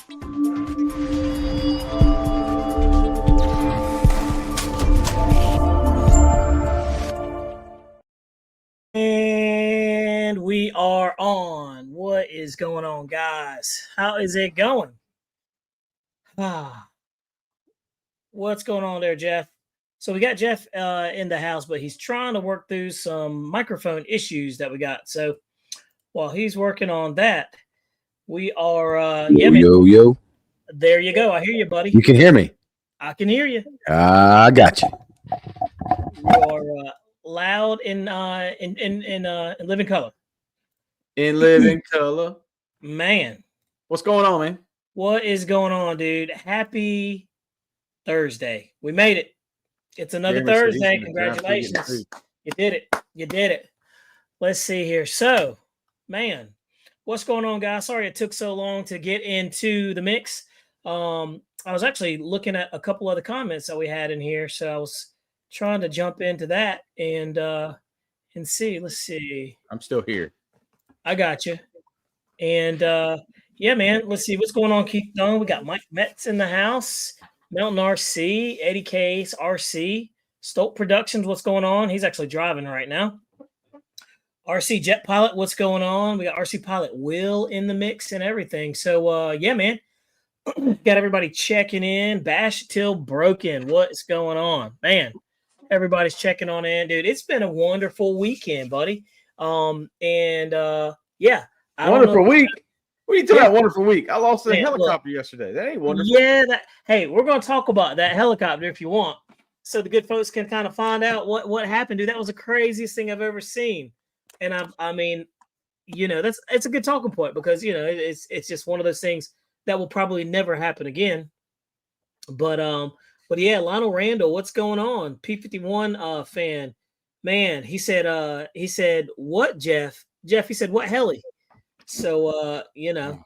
And we are on. What is going on, guys? How is it going? What's going on there, Jeff? So we got Jeff in the house, but he's trying to work through some microphone issues that we got. So while he's working on that, we are yo. There you go. I hear you, buddy. You can hear me. I can hear you. I got you. You are loud in living color. In living color. Man. What's going on, man? What is going on, dude? Happy Thursday. We made it. It's another Thursday. Congratulations. You did it. You did it. Let's see here. So, man, what's going on, guys? Sorry it took so long to get into the mix. I was actually looking at a couple of the comments that we had in here, so I was trying to jump into that and see. Let's see. I'm still here. I got you. And yeah, man, let's see what's going on. Keith Dunn. We got Mike Metz in the house. Mountain RC, Eddie Case, RC, Stolt Productions. What's going on? He's actually driving right now. RC Jet Pilot. What's going on? We got RC Pilot Will in the mix and everything. So yeah, man. Got everybody checking in. Bash Till Broken. What's going on? Man, everybody's checking on in, dude. It's been a wonderful weekend, buddy. Yeah. Wonderful week. What are you talking about? Wonderful week. I lost a helicopter yesterday. That ain't wonderful. Yeah. Hey, we're going to talk about that helicopter if you want, so the good folks can kind of find out what happened, dude. That was the craziest thing I've ever seen. And I mean, you know, it's a good talking point because, you know, it's just one of those things that will probably never happen again. But yeah, Lionel Randall, what's going on? P51 fan. Man, he said, what, Jeff? Jeff, he said, what heli? So you know,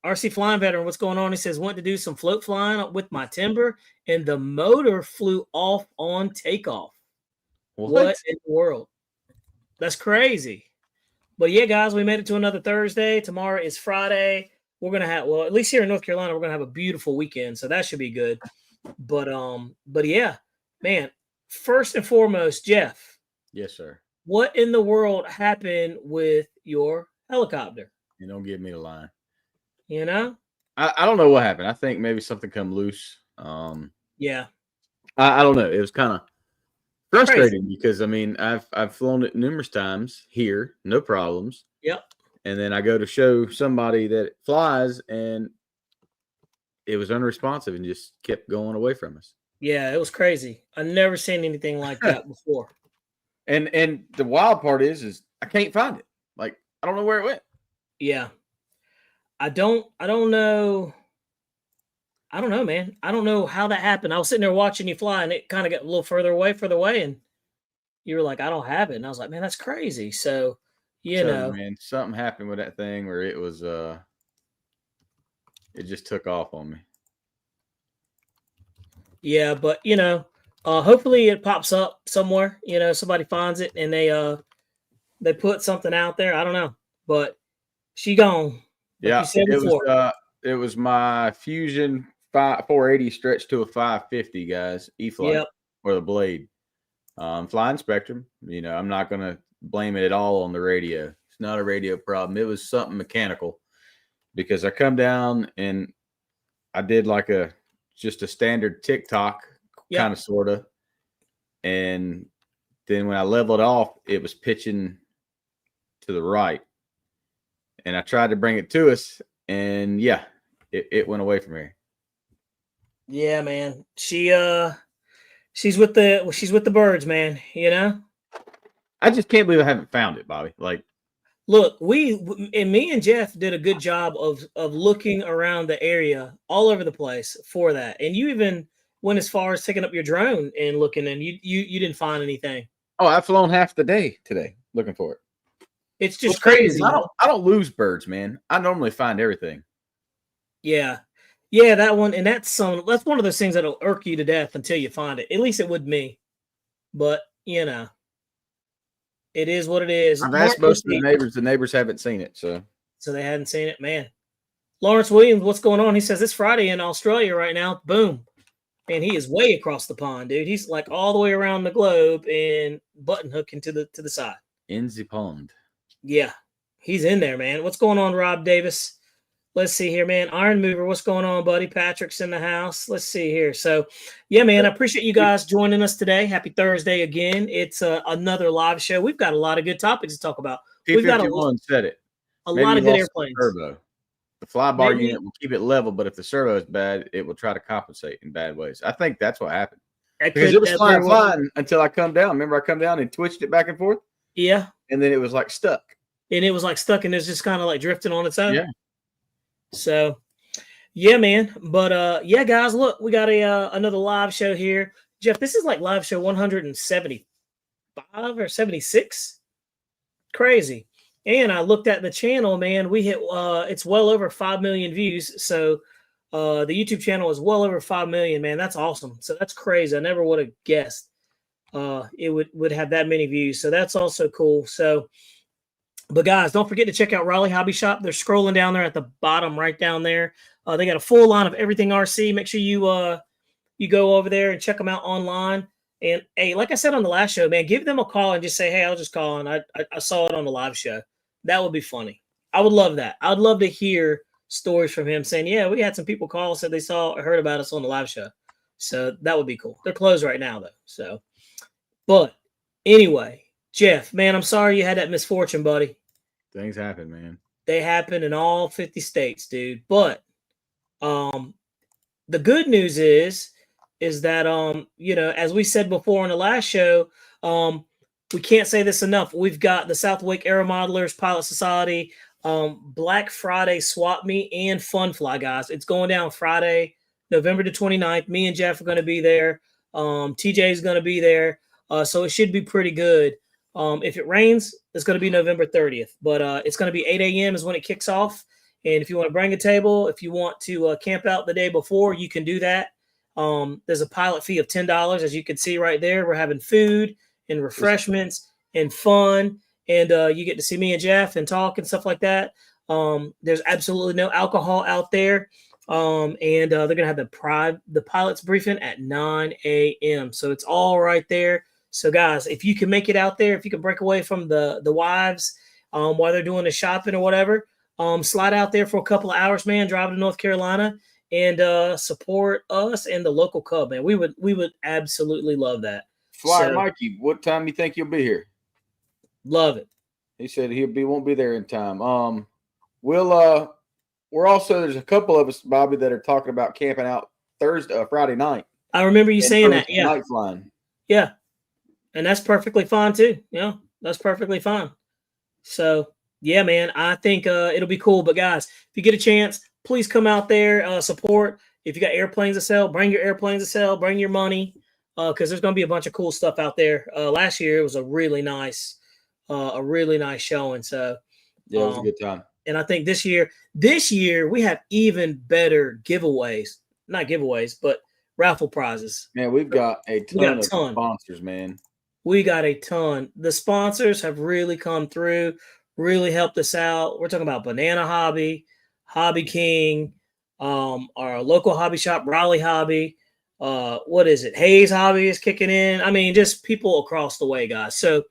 RC Flying Veteran, what's going on? He says, went to do some float flying with my timber, and the motor flew off on takeoff. What in the world? That's crazy. But yeah, guys, we made it to another Thursday. Tomorrow is Friday. We're gonna have, well, at least here in North Carolina, we're gonna have a beautiful weekend, so that should be good. But yeah, man. First and foremost, Jeff. Yes, sir. What in the world happened with your helicopter? You don't give me the line. You know, I don't know what happened. I think maybe something come loose. Yeah. I don't know. It was kind of frustrating because I mean I've flown it numerous times here, no problems. Yep. And then I go to show somebody that it flies, and it was unresponsive and just kept going away from us. Yeah, it was crazy. I've never seen anything like that before. And the wild part is I can't find it. Like, I don't know where it went. Yeah. I don't know. I don't know, man. I don't know how that happened. I was sitting there watching you fly, and it kind of got a little further away, and you were like, I don't have it. And I was like, man, that's crazy. So, you know, man, something happened with that thing where it was it just took off on me. Yeah, but you know, hopefully it pops up somewhere. You know, somebody finds it and they put something out there. I don't know, but she gone. Yeah, it was my Fusion 480 stretched to a 550, guys. E-flite or the blade. Flying Spectrum. You know, I'm not gonna blame it at all on the radio. It's not a radio problem. It was something mechanical because I come down and I did like just a standard TikTok kind of sort of. And then when I leveled off, it was pitching to the right. And I tried to bring it to us, and yeah, it went away from here. Yeah, man. She's with the birds, man, you know? I just can't believe I haven't found it, Bobby. Like, look, me and Jeff did a good job of looking around the area all over the place for that. And you even went as far as taking up your drone and looking, and you didn't find anything. Oh, I've flown half the day today looking for it. It's just crazy. I don't lose birds, man. I normally find everything. Yeah. Yeah, that one, and that's one of those things that'll irk you to death until you find it. At least it would me. But, you know, it is what it is. I've asked most of the neighbors. The neighbors haven't seen it, so they hadn't seen it, man. Lawrence Williams, what's going on? He says it's Friday in Australia right now. Boom. And he is way across the pond, dude. He's like all the way around the globe and button hooking to the side. In the pond. Yeah. He's in there, man. What's going on, Rob Davis? Let's see here, man. Iron Mover, what's going on, buddy? Patrick's in the house. Let's see here. So, yeah, man, I appreciate you guys joining us today. Happy Thursday again. It's another live show. We've got a lot of good topics to talk about. We've got said it. A lot of good airplanes. Turbo. The flybar unit will keep it level, but if the servo is bad, it will try to compensate in bad ways. I think that's what happened. Because it was flying until I come down. Remember, I come down and twitched it back and forth? Yeah. And then it was like stuck. And it was like stuck and it's just kind of like drifting on its own. Yeah. So, yeah, man. But yeah, guys, look, we got another live show here. Jeff, this is like live show 175 or 76. Crazy. And I looked at the channel, man. We hit it's well over 5 million views. So the YouTube channel is well over 5 million, man. That's awesome. So that's crazy. I never would have guessed it would have that many views. So that's also cool. So, but guys, don't forget to check out Raleigh Hobby Shop. They're scrolling down there at the bottom, right down there. They got a full line of everything RC. Make sure you go over there and check them out online. And hey, like I said on the last show, man, give them a call and just say, hey, I was just calling. I saw it on the live show. That would be funny. I would love that. I would love to hear stories from him saying, yeah, we had some people call, said they saw or heard about us on the live show. So that would be cool. They're closed right now, though. So, but anyway, Jeff, man, I'm sorry you had that misfortune, buddy. Things happen, man. They happen in all 50 states, dude. But the good news is that, you know, as we said before on the last show, we can't say this enough. We've got the South Wake Aero Modelers Pilot Society, Black Friday swap meet and Fun Fly, guys. It's going down Friday, November the 29th. Me and Jeff are going to be there. TJ is going to be there. So it should be pretty good. If it rains, it's going to be November 30th. But it's going to be 8 a.m. is when it kicks off. And if you want to bring a table, if you want to camp out the day before, you can do that. There's a pilot fee of $10, as you can see right there. We're having food and refreshments and fun. And you get to see me and Jeff and talk and stuff like that. There's absolutely no alcohol out there. And they're going to have the pilot's briefing at 9 a.m. So it's all right there. So, guys, if you can make it out there, if you can break away from the wives while they're doing the shopping or whatever, slide out there for a couple of hours, man, drive to North Carolina and support us and the local Cub, man. We would absolutely love that. Flyer Mikey, what time you think you'll be here? Love it. He said won't be there in time. We're also, there's a couple of us, Bobby, that are talking about camping out Friday night. I remember you saying that. Yeah. Night flying. Yeah. And that's perfectly fine too. Yeah, that's perfectly fine. So yeah, man, I think it'll be cool. But guys, if you get a chance, please come out there, support. If you got airplanes to sell, bring your airplanes to sell, bring your money, because there's going to be a bunch of cool stuff out there. Last year it was a really nice showing. So yeah, it was a good time. And I think this year we have even better giveaways. Not giveaways, but raffle prizes. Man, we've got a ton of sponsors, man. We got a ton. The sponsors have really come through, really helped us out. We're talking about Banana Hobby, Hobby King, our local hobby shop, Raleigh Hobby. What is it? Hayes Hobby is kicking in. I mean, just people across the way, guys. So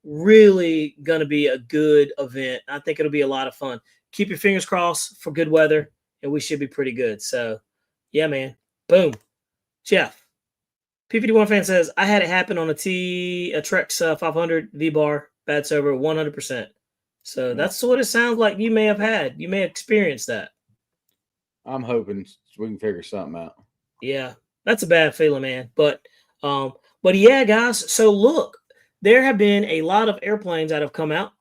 really going to be a good event. I think it'll be a lot of fun. Keep your fingers crossed for good weather, and we should be pretty good. So, yeah, man. Boom. Jeff. P51 fan says, I had it happen on a Trex 500 V-bar, bad sober, 100%. So that's what it sounds like you may have had. You may have experienced that. I'm hoping we can figure something out. Yeah, that's a bad feeling, man. But yeah, guys. So look, there have been a lot of airplanes that have come out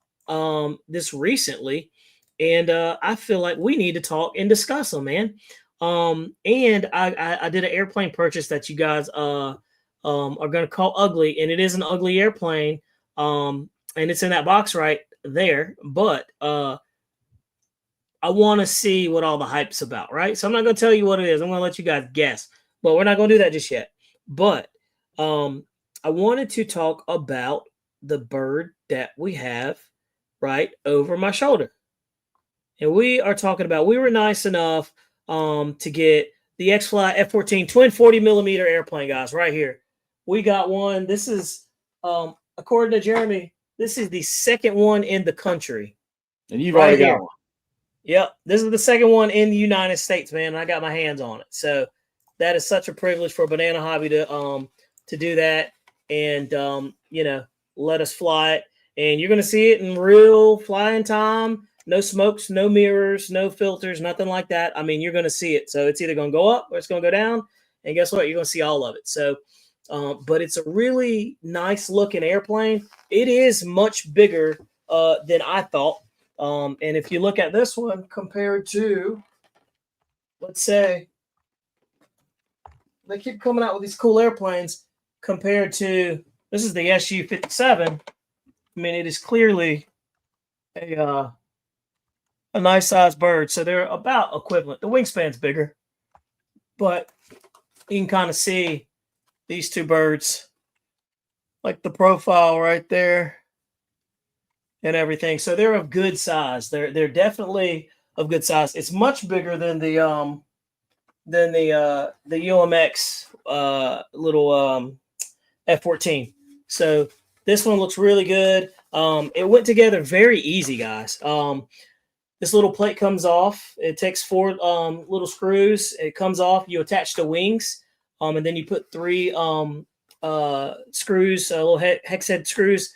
this recently, and I feel like we need to talk and discuss them, man. And I did an airplane purchase that you guys are going to call ugly, and it is an ugly airplane. And it's in that box right there, but I want to see what all the hype's about, right? So I'm not going to tell you what it is. I'm going to let you guys guess, but we're not going to do that just yet. But I wanted to talk about the bird that we have right over my shoulder. And we are talking about, we were nice enough to get the X-Fly F-14 twin 40 millimeter airplane, guys, right here. We got one. This is, according to Jeremy, this is the second one in the country. And you've already got one. Yep. This is the second one in the United States, man. And I got my hands on it. So that is such a privilege for Banana Hobby to do that and, you know, let us fly it. And you're going to see it in real flying time. No smokes, no mirrors, no filters, nothing like that. I mean, you're going to see it. So it's either going to go up or it's going to go down. And guess what? You're going to see all of it. So, but it's a really nice looking airplane. It is much bigger than I thought. And if you look at this one compared to, let's say, they keep coming out with these cool airplanes compared to, this is the SU-57. I mean, it is clearly a nice sized bird. So they're about equivalent. The wingspan's bigger, but you can kind of see these two birds, like the profile right there and everything. So they're of good size. They're definitely of good size. It's much bigger than the UMX little F-14. So this one looks really good. It went together very easy, guys. This little plate comes off. It takes 4 little screws. It comes off. You attach the wings, and then you put 3 screws, little hex head screws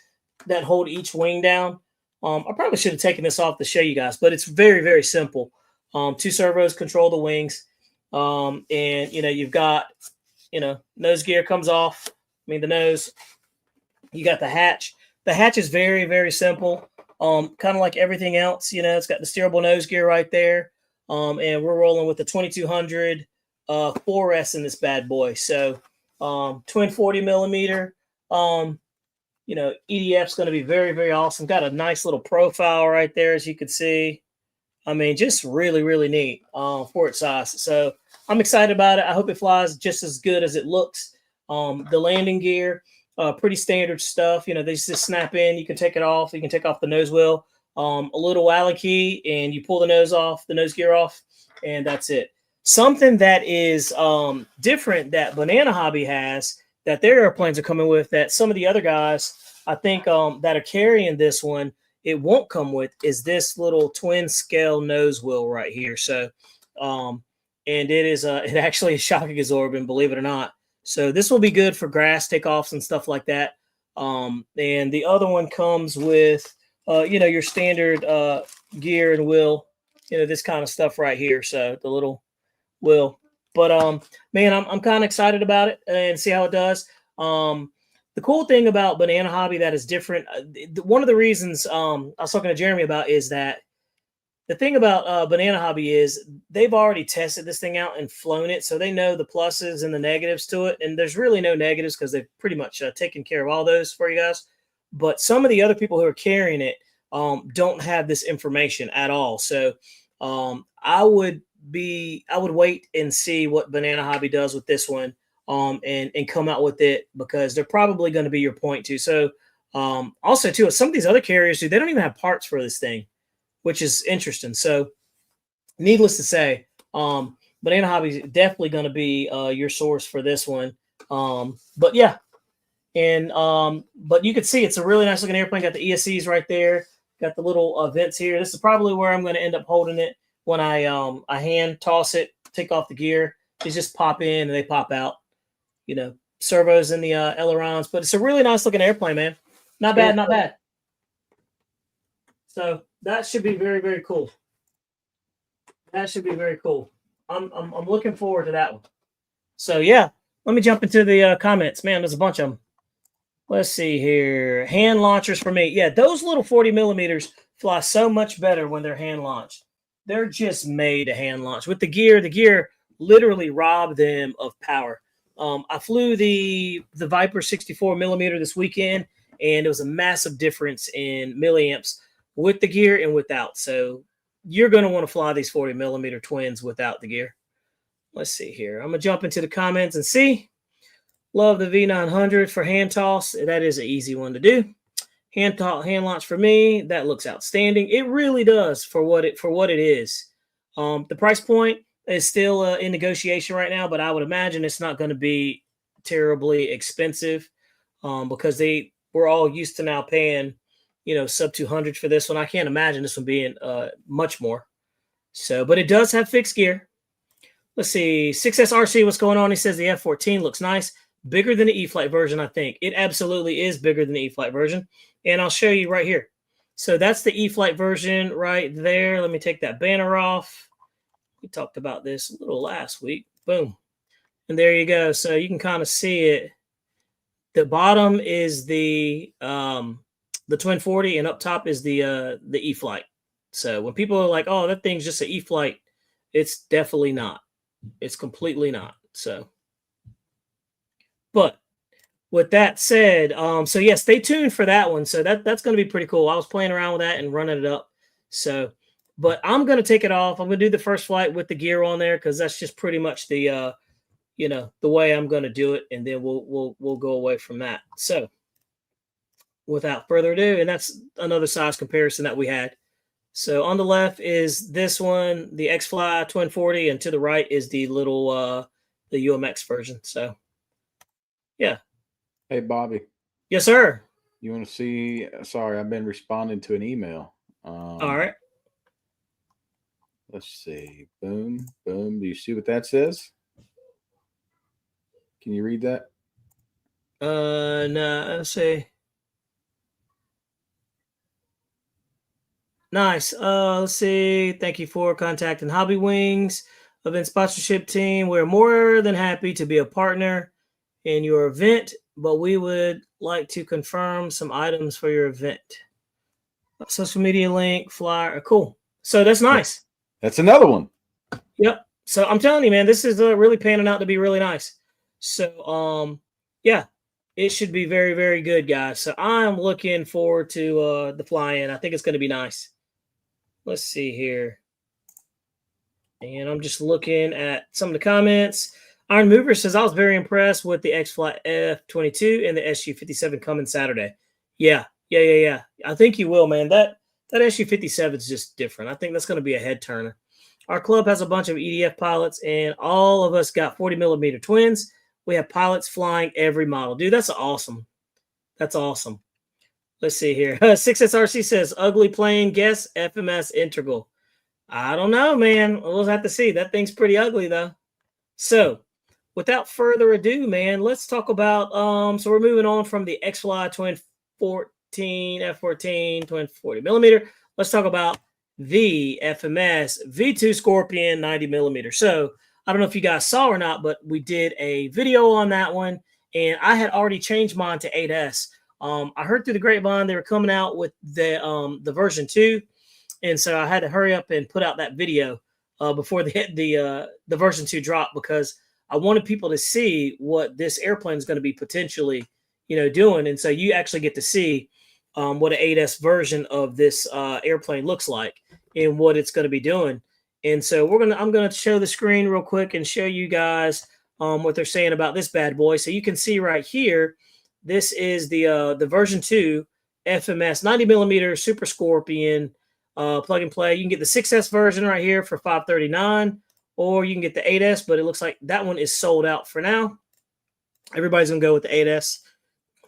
that hold each wing down. I probably should have taken this off to show you guys, but it's very, very simple. 2 servos control the wings, and you know you've got nose gear comes off. I mean the nose. You got the hatch. The hatch is very, very simple. Kind of like everything else, it's got the steerable nose gear right there. And we're rolling with the 2200 4S in this bad boy. So twin 40 millimeter, EDF's going to be very, very awesome. Got a nice little profile right there, as you can see. I mean, just really, really neat for its size. So I'm excited about it. I hope it flies just as good as it looks. The landing gear, pretty standard stuff. They just snap in. You can take it off. You can take off the nose wheel, a little Allen key, and you pull the nose gear off, and that's it. Something that is different that Banana Hobby has that their airplanes are coming with that some of the other guys, I think, that are carrying this one, it won't come with, is this little twin scale nose wheel right here. So, and it is it actually is shocking absorbent, believe it or not. So this will be good for grass takeoffs and stuff like that. And the other one comes with, your standard gear and wheel, this kind of stuff right here. So the little wheel. But, man, I'm kind of excited about it and see how it does. The cool thing about Banana Hobby that is different, one of the reasons I was talking to Jeremy about is that the thing about Banana Hobby is they've already tested this thing out and flown it, so they know the pluses and the negatives to it. And there's really no negatives because they've pretty much taken care of all those for you guys. But some of the other people who are carrying it don't have this information at all. So I would wait and see what Banana Hobby does with this one and come out with it, because they're probably going to be your point too. So also too, some of these other carriers, they don't even have parts for this thing, which is interesting. So needless to say, Banana Hobby is definitely going to be your source for this one. But yeah, and but you can see it's a really nice looking airplane. Got the ESCs right there. Got the little vents here. This is probably where I'm going to end up holding it when I hand toss it, take off the gear. These just pop in and they pop out. Servos in the ailerons. But it's a really nice looking airplane, man. Not bad, not bad. So that should be very, very cool. That should be very cool. I'm looking forward to that one. So yeah, let me jump into the comments. Man, there's a bunch of them. Let's see here. Hand launchers for me. Yeah, those little 40 millimeters fly so much better when they're hand launched. They're just made to hand launch. With the gear literally robbed them of power. I flew the Viper 64 millimeter this weekend, and it was a massive difference in milliamps with the gear and without. So you're going to want to fly these 40 millimeter twins without the gear. Let's see here. I'm going to jump into the comments and see. Love the V900 for hand toss. That is an easy one to do. hand launch for me. That looks outstanding. It really does for what it is. The price point is still in negotiation right now, but I would imagine it's not going to be terribly expensive because we're all used to now paying, sub 200 for this one. I can't imagine this one being much more. So, but it does have fixed gear. Let's see. 6SRC, what's going on? He says the F-14 looks nice. Bigger than the e-flite version, I think. It absolutely is bigger than the e-flite version. And I'll show you right here. So that's the e-flite version right there. Let me take that banner off. We talked about this a little last week. Boom. And there you go. So you can kind of see it. The bottom is the Twin 40, and up top is the e-flite. So when people are like, oh, that thing's just an e-flite, it's definitely not. It's completely not. So, but with that said, so yeah, stay tuned for that one. So that's going to be pretty cool. I was playing around with that and running it up. So, but I'm going to take it off. I'm going to do the first flight with the gear on there because that's just pretty much the the way I'm going to do it, and then we'll go away from that. So, without further ado, and that's another size comparison that we had. So on the left is this one, the X-Fly Twin 40, and to the right is the little the UMX version. So, yeah. Hey, Bobby. Yes, sir. You want to see? Sorry, I've been responding to an email. All right. Let's see. Boom, boom. Do you see what that says? Can you read that? No, let's see. Nice. Let's see. Thank you for contacting Hobby Wings event sponsorship team. We're more than happy to be a partner in your event, but we would like to confirm some items for your event. Social media link, flyer. Cool. So that's nice. That's another one. Yep. So I'm telling you, man, this is really panning out to be really nice. So, yeah, it should be very, very good, guys. So I'm looking forward to the fly-in. I think it's going to be nice. Let's see here. And I'm just looking at some of the comments. Iron Mover says, I was very impressed with the X-Flight F-22 and the SU-57 coming Saturday. Yeah. I think you will, man. That SU-57 is just different. I think that's going to be a head turner. Our club has a bunch of EDF pilots, and all of us got 40mm twins. We have pilots flying every model. Dude, that's awesome. That's awesome. Let's see here. 6SRC says, ugly plane, guess FMS Integral. I don't know, man. We'll have to see. That thing's pretty ugly, though. So, without further ado, man, let's talk about, so we're moving on from the X-Fly Twin 14, F-14, Twin 40mm. Let's talk about the FMS V2 Scorpion 90mm. So, I don't know if you guys saw or not, but we did a video on that one, and I had already changed mine to 8S. I heard through the grapevine they were coming out with the version 2, and so I had to hurry up and put out that video before the version 2 dropped because I wanted people to see what this airplane is going to be potentially, doing, and so you actually get to see what an 8S version of this airplane looks like and what it's going to be doing. And so I'm gonna show the screen real quick and show you guys what they're saying about this bad boy. So you can see right here, this is the version 2 FMS 90mm Super Scorpion plug and play. You can get the 6S version right here for $539, or you can get the 8S, but it looks like that one is sold out for now. Everybody's gonna go with the 8S.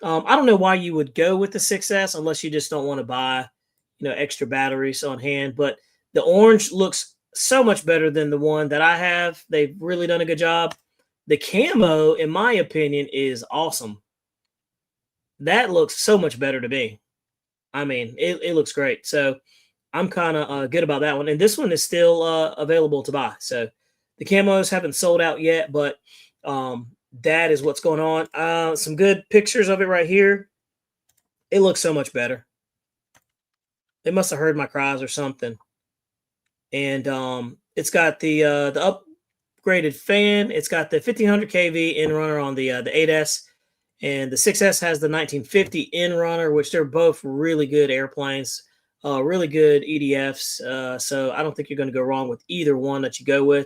I don't know why you would go with the 6S unless you just don't want to buy, extra batteries on hand. But the orange looks so much better than the one that I have. They've really done a good job. The camo, in my opinion, is awesome. That looks so much better to me. I mean, it looks great. So I'm kind of good about that one. And this one is still available to buy. So the camos haven't sold out yet, but that is what's going on. Some good pictures of it right here. It looks so much better. They must have heard my cries or something. And it's got the upgraded fan. It's got the 1500 kV in runner on the 8S, and the 6S has the 1950 in runner, which they're both really good airplanes, really good EDFs. So I don't think you're going to go wrong with either one that you go with.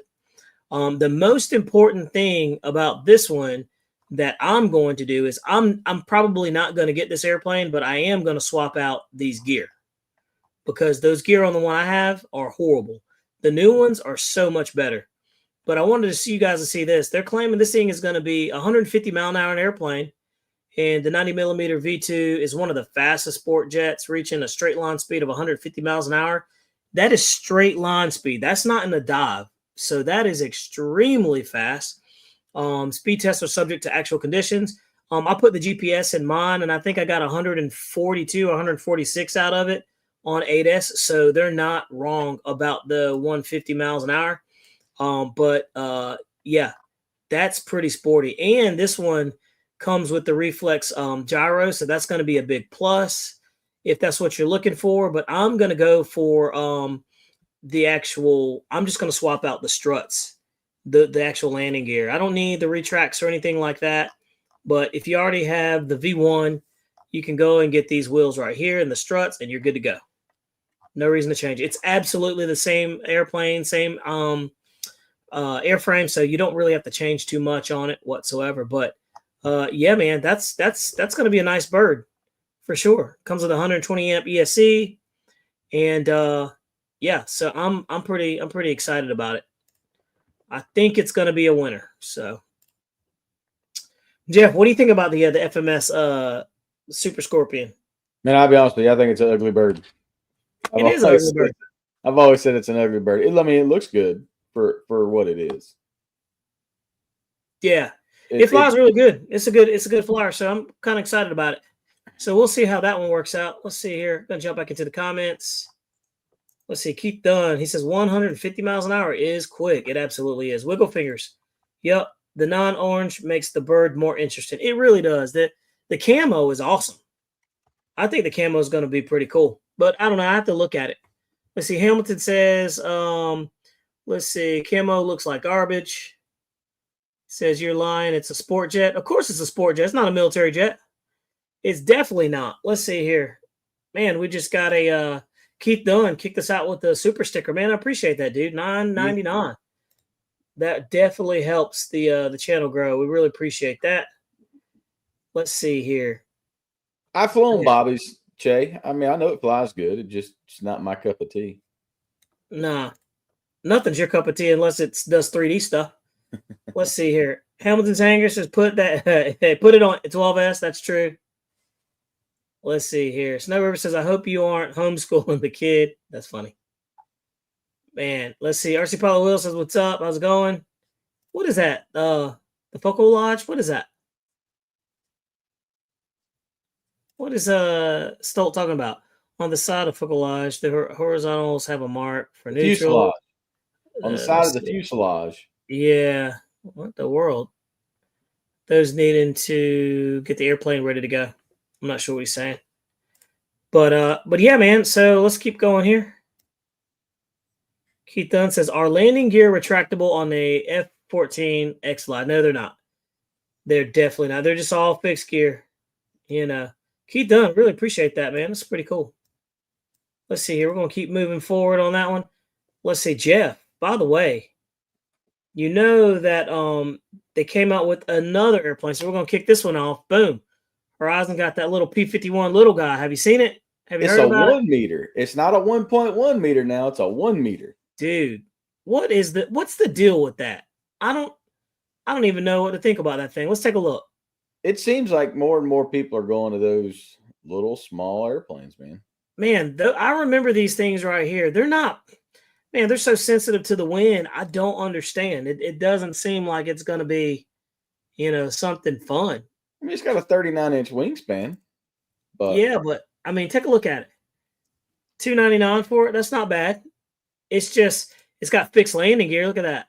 The most important thing about this one that I'm going to do is I'm probably not going to get this airplane, but I am going to swap out these gear because those gear on the one I have are horrible. The new ones are so much better. But I wanted to see you guys to see this. They're claiming this thing is going to be 150 mile an hour airplane, and the 90 millimeter V2 is one of the fastest sport jets, reaching a straight line speed of 150 miles an hour. That is straight line speed. That's not in a dive. So that is extremely fast. Speed tests are subject to actual conditions. I put the GPS in mine, and I think I got 142 or 146 out of it on 8S. So they're not wrong about the 150 miles an hour. Yeah, that's pretty sporty. And this one comes with the reflex gyro, so that's going to be a big plus if that's what you're looking for. But I'm going to go for the actual. I'm just going to swap out the struts, the actual landing gear. I don't need the retracts or anything like that. But if you already have the V1, you can go and get these wheels right here and the struts, and you're good to go. No reason to change. It's absolutely the same airplane, same airframe, so you don't really have to change too much on it whatsoever. But yeah, man, that's going to be a nice bird for sure. Comes with 120 amp ESC, and yeah, so I'm pretty excited about it. I think it's going to be a winner. So, Jeff, what do you think about the FMS Super Scorpion? Man, I'll be honest with you. I think it's an ugly bird. It is an ugly bird. I've always said it's an ugly bird. I mean, it looks good for what it is. Yeah, it flies really good. It's a good flyer. So I'm kind of excited about it. So we'll see how that one works out. Let's see here. I'm gonna jump back into the comments. Let's see. Keith Dunn. He says 150 miles an hour is quick. It absolutely is. Wiggle fingers. Yep. The non-orange makes the bird more interesting. It really does. The camo is awesome. I think the camo is going to be pretty cool. But I don't know. I have to look at it. Let's see. Hamilton says, let's see. Camo looks like garbage. Says you're lying. It's a sport jet. Of course it's a sport jet. It's not a military jet. It's definitely not. Let's see here. Man, we just got a Keith Dunn kicked us out with the super sticker. Man, I appreciate that, dude. $9.99. That definitely helps the channel grow. We really appreciate that. Let's see here. I've flown Bobby's, Che. I mean, I know it flies good. It's not my cup of tea. Nah, nothing's your cup of tea unless it does 3D stuff. Let's see here. Hamilton's Hanger says put it on 12S. That's true. Let's see here. Snow River says, I hope you aren't homeschooling the kid. That's funny. Man, let's see. RC Paulo Will says, what's up? How's it going? What is that? The Focal Lodge? What is that? What is Stolt talking about? On the side of Focal Lodge, the horizontals have a mark for neutral. Fuselage. On the side of the fuselage. Yeah. What the world? Those needing to get the airplane ready to go. I'm not sure what he's saying. But yeah, man. So let's keep going here. Keith Dunn says, are landing gear retractable on the F-14 X-Fly? No, they're not. They're definitely not. They're just all fixed gear. You know. Keith Dunn, really appreciate that, man. That's pretty cool. Let's see here. We're going to keep moving forward on that one. Let's see, Jeff, by the way, you know that they came out with another airplane. So we're going to kick this one off. Boom. Horizon got that little P-51 little guy. Have you seen it? Have you heard about it? It's a 1 meter. It's not a 1.1 meter now. It's a 1 meter. Dude, what's the deal with that? I don't even know what to think about that thing. Let's take a look. It seems like more and more people are going to those little small airplanes, man. Man, I remember these things right here. They're not, man, they're so sensitive to the wind. I don't understand. It doesn't seem like it's going to be, something fun. I mean, it's got a 39-inch wingspan. But yeah, but I mean, take a look at it. $299 for it. That's not bad. It's got fixed landing gear. Look at that.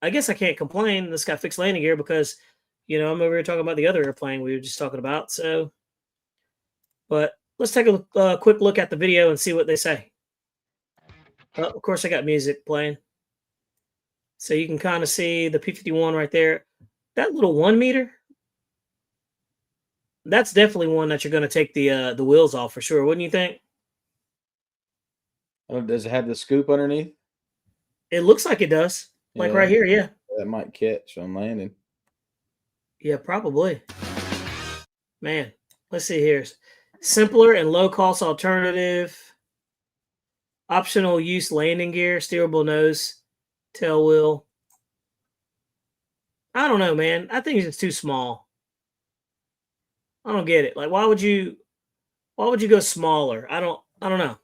I guess I can't complain. It's got fixed landing gear because, I'm over here talking about the other airplane we were just talking about. So, but let's take a quick look at the video and see what they say. Of course, I got music playing. So you can kind of see the P-51 right there. That little 1 meter, that's definitely one that you're going to take the wheels off for sure. Wouldn't you think? Does it have the scoop underneath? It looks like it does. Like right here, yeah. That might catch on landing. Yeah, probably. Man, let's see here. Simpler and low-cost alternative. Optional use landing gear, steerable nose, tail wheel. I don't know, man. I think it's too small. I don't get it. Like, why would you go smaller? I don't know.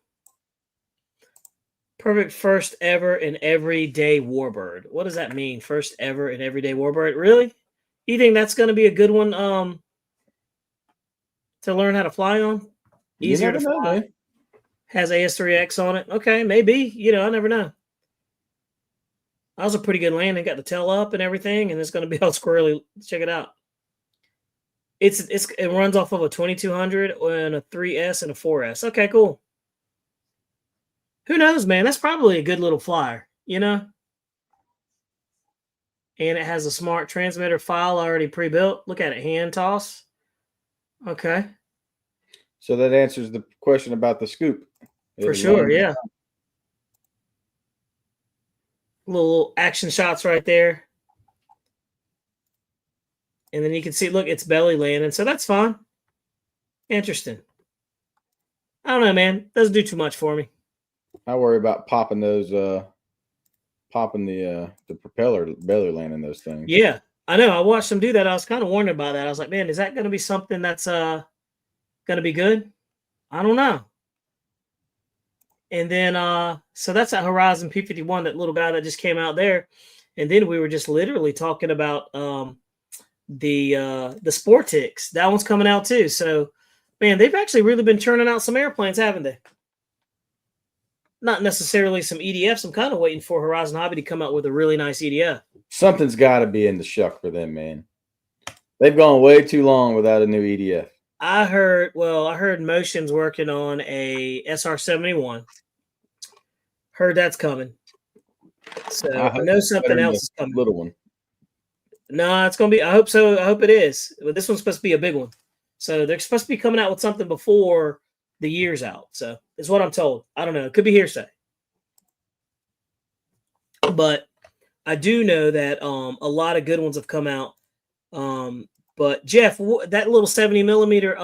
Perfect first ever and everyday warbird. What does that mean? First ever and everyday warbird? Really? You think that's going to be a good one to learn how to fly on? Easier to fly. Man. Has AS3X on it. Okay, maybe. I never know. That was a pretty good landing. Got the tail up and everything, and it's going to be all squirrely. Check it out. It runs off of a 2200 and a 3S and a 4S. Okay, cool. Who knows, man? That's probably a good little flyer, And it has a smart transmitter file already pre-built. Look at it, hand toss. Okay. So that answers the question about the scoop. For sure, yeah. Little action shots right there. And then you can see, look, it's belly landing. So that's fine. Interesting. I don't know, man. Doesn't do too much for me. I worry about popping those, popping the propeller belly landing those things. Yeah, I know. I watched them do that. I was kind of wondering about that. I was like, man, is that going to be something that's going to be good? I don't know. And then, so that's a Horizon P51, that little guy that just came out there. And then we were just literally talking about the Sportix. That one's coming out too. So, man, they've actually really been churning out some airplanes, haven't they? Not necessarily some EDFs. I'm kind of waiting for Horizon Hobby to come out with a really nice EDF. Something's got to be in the shuck for them, man. They've gone way too long without a new EDF. I heard Motion's working on a SR-71. Heard that's coming. So I know something else is coming. Little one. No, it's going to be, I hope so. I hope it is. But this one's supposed to be a big one. So they're supposed to be coming out with something before the year's out. So it's what I'm told. I don't know. It could be hearsay. But I do know that a lot of good ones have come out. But Jeff, that little 70 millimeter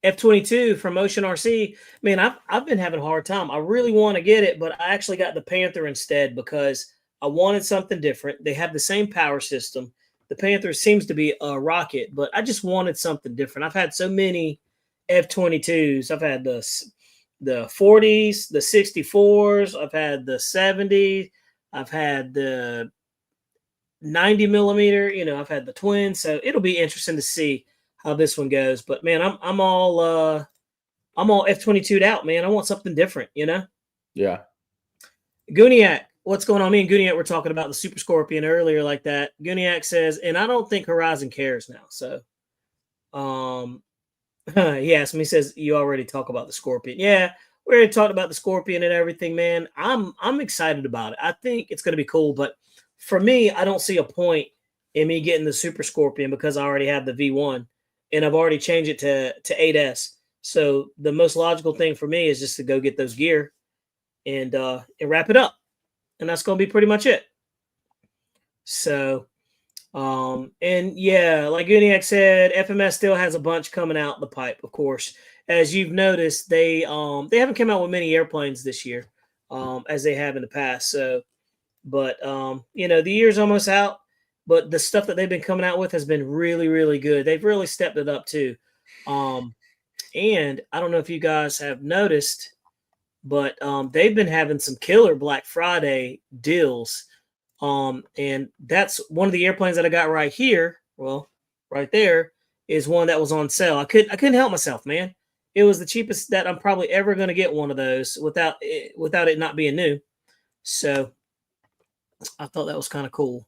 F-22 from Ocean RC, man, I've been having a hard time. I really want to get it, but I actually got the Panther instead because I wanted something different. They have the same power system. The Panther seems to be a rocket, but I just wanted something different. I've had so many F-22s. I've had the 40s, the 64s. I've had the 70s. I've had the 90 millimeter. I've had the twins. So it'll be interesting to see how this one goes. But man, I'm all F-22'd out, man. I want something different, Yeah. Guniac, what's going on? Me and Guniac were talking about the Super Scorpion earlier like that. Guniac says, and I don't think Horizon cares now. So he asked me, he says, you already talk about the Scorpion. Yeah, we already talked about the Scorpion and everything, man. I'm excited about it. I think it's going to be cool. But for me, I don't see a point in me getting the Super Scorpion because I already have the V1 and I've already changed it to 8S. So the most logical thing for me is just to go get those gear and wrap it up. And that's going to be pretty much it. So, and yeah, like Uniac said, FMS still has a bunch coming out the pipe, of course. As you've noticed, they haven't come out with many airplanes this year, as they have in the past. So, but the year's almost out, but the stuff that they've been coming out with has been really, really good. They've really stepped it up too. And I don't know if you guys have noticed, but they've been having some killer Black Friday deals. And that's one of the airplanes that I got right here. Well, right there is one that was on sale. I couldn't help myself, man. It was the cheapest that I'm probably ever going to get one of those without it not being new. So I thought that was kind of cool.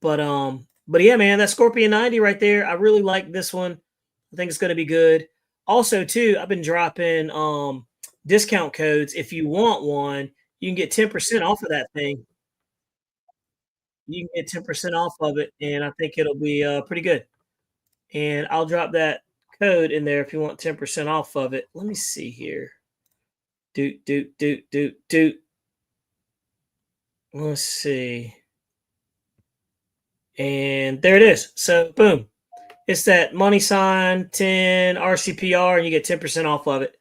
But yeah, man, that Scorpion 90 right there. I really like this one. I think it's going to be good. Also, too, I've been dropping discount codes. If you want one, you can get 10% off of that thing. You can get 10% off of it, and I think it'll be pretty good. And I'll drop that code in there if you want 10% off of it. Let me see here. Doot. Let's see. And there it is. So boom. It's that money sign 10 RCPR, and you get 10% off of it.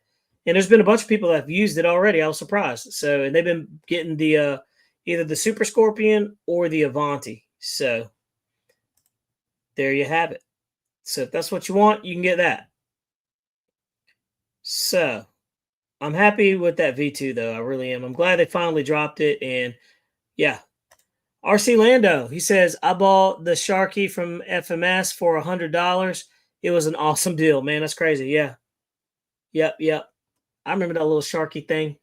And there's been a bunch of people that have used it already. I was surprised. So, and they've been getting the either the Super Scorpion or the Avanti. So there you have it. So if that's what you want, you can get that. So I'm happy with that V2 though. I really am. I'm glad they finally dropped it. And yeah. RC Lando, he says, I bought the Sharky from FMS for $100. It was an awesome deal, man. That's crazy. Yeah. Yep. I remember that little Sharky thing.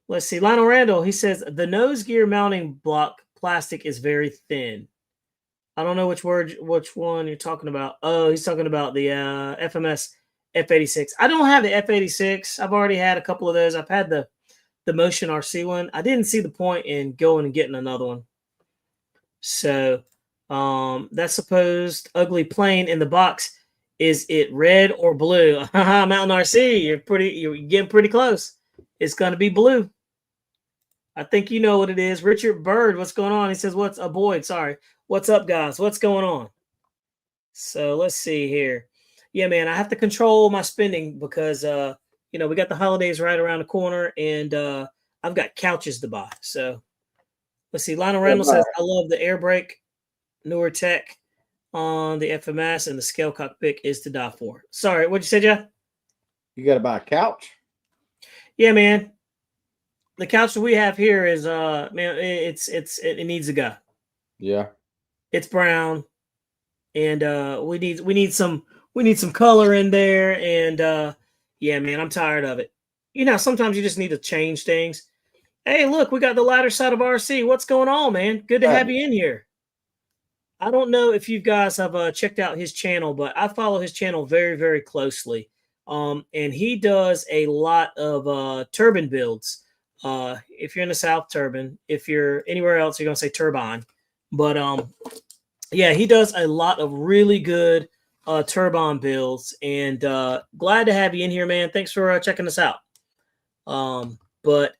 Let's see. Lionel Randall, he says, the nose gear mounting block plastic is very thin. I don't know which one you're talking about. Oh, he's talking about the FMS F86. I don't have the F86. I've already had a couple of those. I've had the Motion RC one. I didn't see the point in going and getting another one. So that supposed ugly plane in the box, is it red or blue? Mountain RC, you're getting pretty close. It's gonna be blue. I think you know what it is. Richard Bird, what's going on? He says, what's a Boyd? Sorry. What's up, guys? What's going on? So let's see here. Yeah, man, I have to control my spending because we got the holidays right around the corner, and I've got couches to buy. So let's see. Lionel Randall says, I love the air brake, newer tech on the FMS, and the scale cockpit is to die for. Sorry, what'd you say, Jeff? You got to buy a couch? Yeah, man. The couch that we have here is man, it needs to go. Yeah. It's brown, and we need some color in there, and yeah, man, I'm tired of it. Sometimes you just need to change things. Hey, look, we got the lighter side of RC. What's going on, man? Good to have you in here. I don't know if you guys have checked out his channel, but I follow his channel very, very closely. And he does a lot of turbine builds. If you're in the South, Turbine. If you're anywhere else, you're going to say Turbine. But yeah, he does a lot of really good turbine builds. And glad to have you in here, man. Thanks for checking us out. But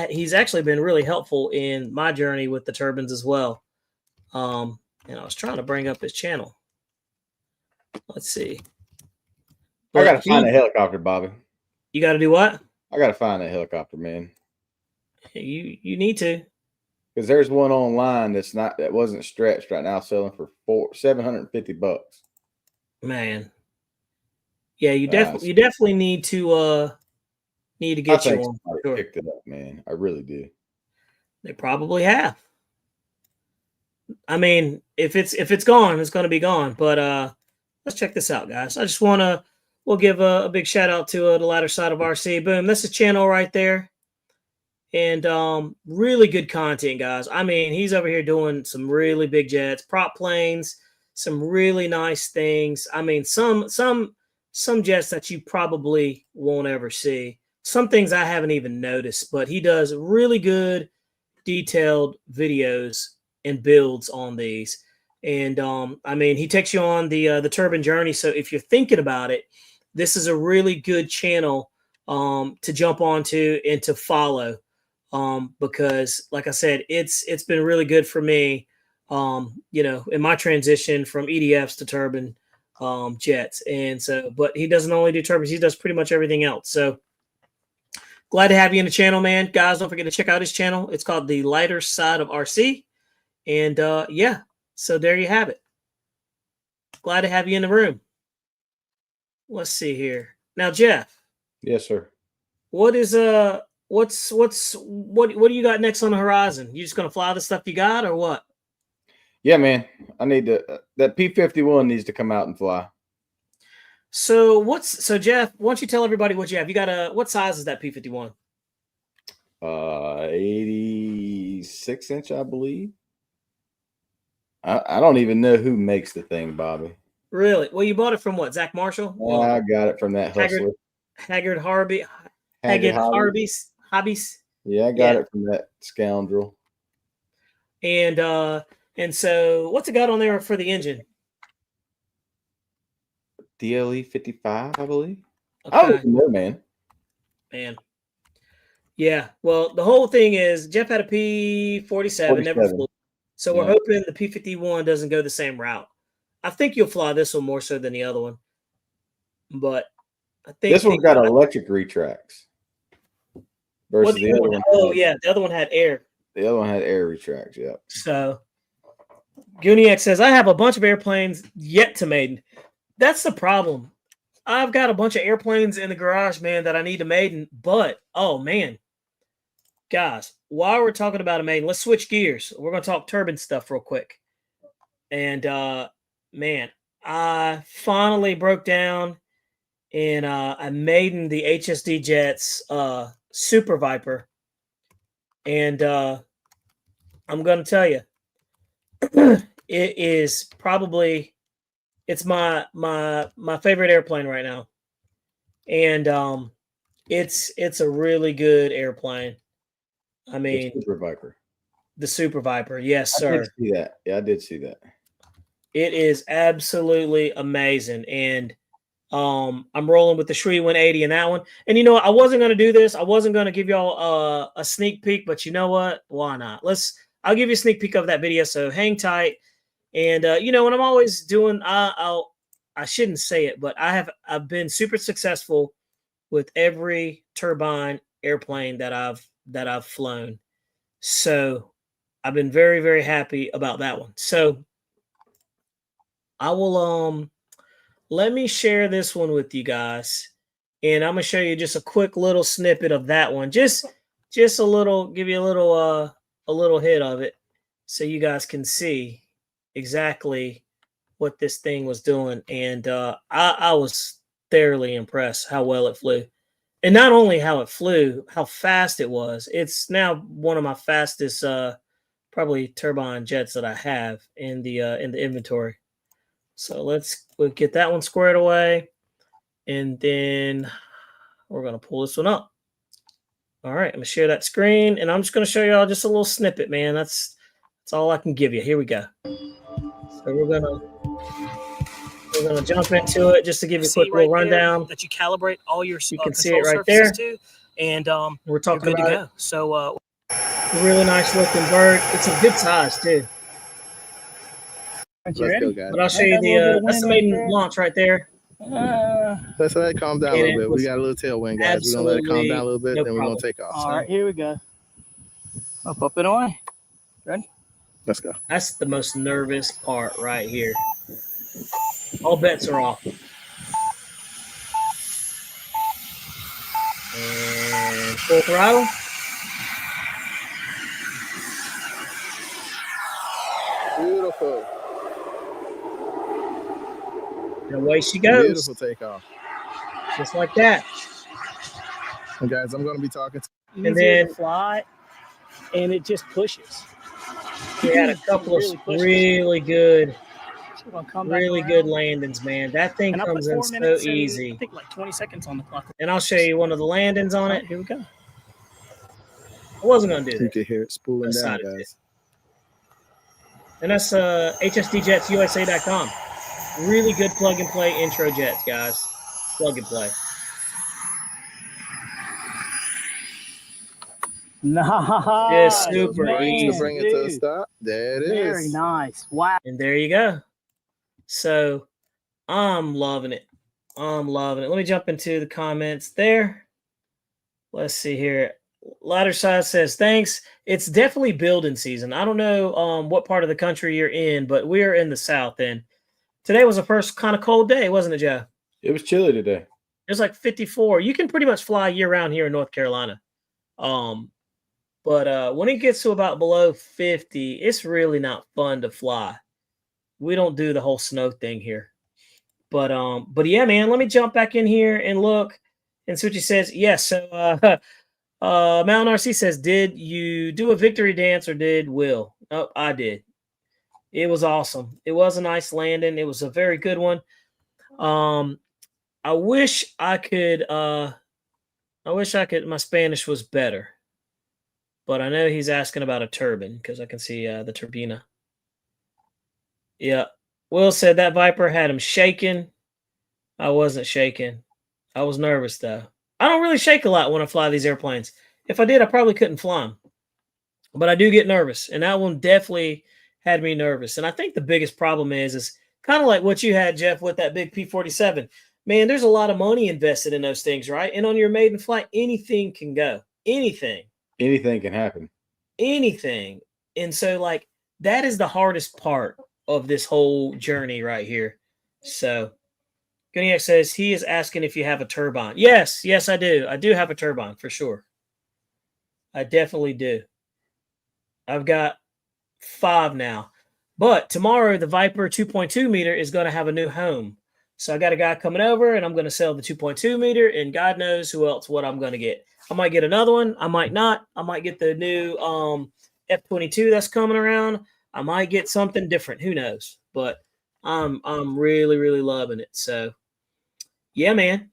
he's actually been really helpful in my journey with the turbines as well. And I was trying to bring up his channel. Let's see. I got to find a helicopter, Bobby. You got to do what? I got to find a helicopter, man. You need to. Because there's one online that wasn't stretched right now, selling for $750. Man. Yeah, you definitely need to get you one. Sure. Picked it up, man. I really do. They probably have. I mean, if it's gone, it's going to be gone. But let's check this out, guys. I just we'll give a big shout out to the lighter side of RC. Boom, that's the channel right there. And really good content, guys. I mean, he's over here doing some really big jets, prop planes, some really nice things. I mean, some jets that you probably won't ever see. Some things I haven't even noticed, but he does really good, detailed videos and builds on these. And I mean, he takes you on the turbine journey. So if you're thinking about it, this is a really good channel to jump onto and to follow. Because like I said, it's been really good for me, in my transition from EDFs to turbine jets. And so, but he doesn't only do turbines, he does pretty much everything else. So glad to have you in the channel, man. Guys, don't forget to check out his channel. It's called The Lighter Side of RC. And yeah, so there you have it. Glad to have you in the room. Let's see here. Now, Jeff. Yes, sir. What is what do you got next on the horizon? You just gonna fly the stuff you got, or what? Yeah, man. I need that P-51 needs to come out and fly. So Jeff, why don't you tell everybody what you have? You got what size is that P-51? 86 inch, I believe. I don't even know who makes the thing, Bobby. Really? Well, you bought it from what? Zach Marshall? Well, I got it from that hustler. Haggard Harbies. Yeah, I got it from that scoundrel. And so what's it got on there for the engine? DLE 55, I believe. Okay. I don't even know, man. Yeah. Well, the whole thing is Jeff had a P-47, never flew. So we're hoping the P-51 doesn't go the same route. I think you'll fly this one more so than the other one. But I think this one's got electric retracts versus the other one. Oh, yeah. The other one had air. The other one had air retracts, yeah. So Gooniac says, I have a bunch of airplanes yet to maiden. That's the problem. I've got a bunch of airplanes in the garage, man, that I need to maiden. But, oh, man. Guys, while we're talking about a maiden, let's switch gears. We're going to talk turbine stuff real quick. And, man, I finally broke down and I maidened the HSD Jets Super Viper. And I'm going to tell you, it is probably it's my favorite airplane right now, and it's a really good airplane. I mean, the Super Viper, yes, sir. I did see that. Yeah, I did see that. It is absolutely amazing, and I'm rolling with the Shree 180 in that one. And you know what? I wasn't going to do this. I wasn't going to give y'all a sneak peek, but you know what? Why not? I'll give you a sneak peek of that video. So hang tight. And you know, when I'm always doing, I shouldn't say it, but I've been super successful with every turbine airplane that I've flown. So I've been very, very happy about that one. So I will let me share this one with you guys, and I'm gonna show you just a quick little snippet of that one. Just a little, give you a little hit of it, so you guys can see exactly what this thing was doing. And I was thoroughly impressed how well it flew, and not only how it flew, how fast it was. It's now one of my fastest, probably turbine jets that I have in the inventory. So we'll get that one squared away, and then we're going to pull this one up. All right, I'm going to share that screen, and I'm just going to show y'all just a little snippet, man. That's all I can give you. Here we go. So we're gonna jump into it just to give you a quick little rundown. That you calibrate all your you can see it right there. To, and we're talking good about to go. So a really nice looking bird. It's a good size too. Let's go, guys. But I'll show you that's the maiden launch right there. Let's let it calm down a little bit. We got a little tailwind, guys. We're gonna let it calm down a little bit, then we're gonna take off. All right, here we go. Up and away. Ready? Let's go. That's the most nervous part right here. All bets are off. And full throttle. Beautiful. And away she goes. Beautiful takeoff. Just like that. And guys, I'm going to be talking. And then fly, and it just pushes. We had a couple of really good landings, man. That thing comes in so easy. I think like 20 seconds on the clock. And I'll show you one of the landings on it. Here we go. I wasn't going to do that. You can hear it spooling down, guys. And that's HSDJetsUSA.com. Really good plug-and-play intro jets, guys. Plug-and-play. Nice. Just super easy. To bring it to a stop. There it is. Very nice. Wow. And there you go. So I'm loving it. I'm loving it. Let me jump into the comments there. Let's see here. Ladder Side says, thanks. It's definitely building season. I don't know what part of the country you're in, but we're in the South. And today was the first kind of cold day, wasn't it, Joe? It was chilly today. It was like 54. You can pretty much fly year-round here in North Carolina. But when it gets to about below 50, it's really not fun to fly. We don't do the whole snow thing here. But yeah, man, let me jump back in here and look and see what he says. Yes, so Mountain RC says, did you do a victory dance or did Will? Oh, I did. It was awesome. It was a nice landing. It was a very good one. I wish I could my Spanish was better. But I know he's asking about a turbine because I can see the turbina. Yeah. Will said that Viper had him shaking. I wasn't shaking. I was nervous, though. I don't really shake a lot when I fly these airplanes. If I did, I probably couldn't fly them. But I do get nervous. And that one definitely had me nervous. And I think the biggest problem is kind of like what you had, Jeff, with that big P-47. Man, there's a lot of money invested in those things, right? And on your maiden flight, anything can go. Anything can happen. Anything. And so, like, that is the hardest part of this whole journey right here. So, Guniak says he is asking if you have a turbine. Yes, I do. I do have a turbine for sure. I definitely do. I've got 5 now. But tomorrow, the Viper 2.2 meter is going to have a new home. So I got a guy coming over, and I'm going to sell the 2.2 meter, and God knows what I'm going to get. I might get another one. I might not. I might get the new F-22 that's coming around. I might get something different. Who knows? But I'm really, really loving it. So, yeah, man.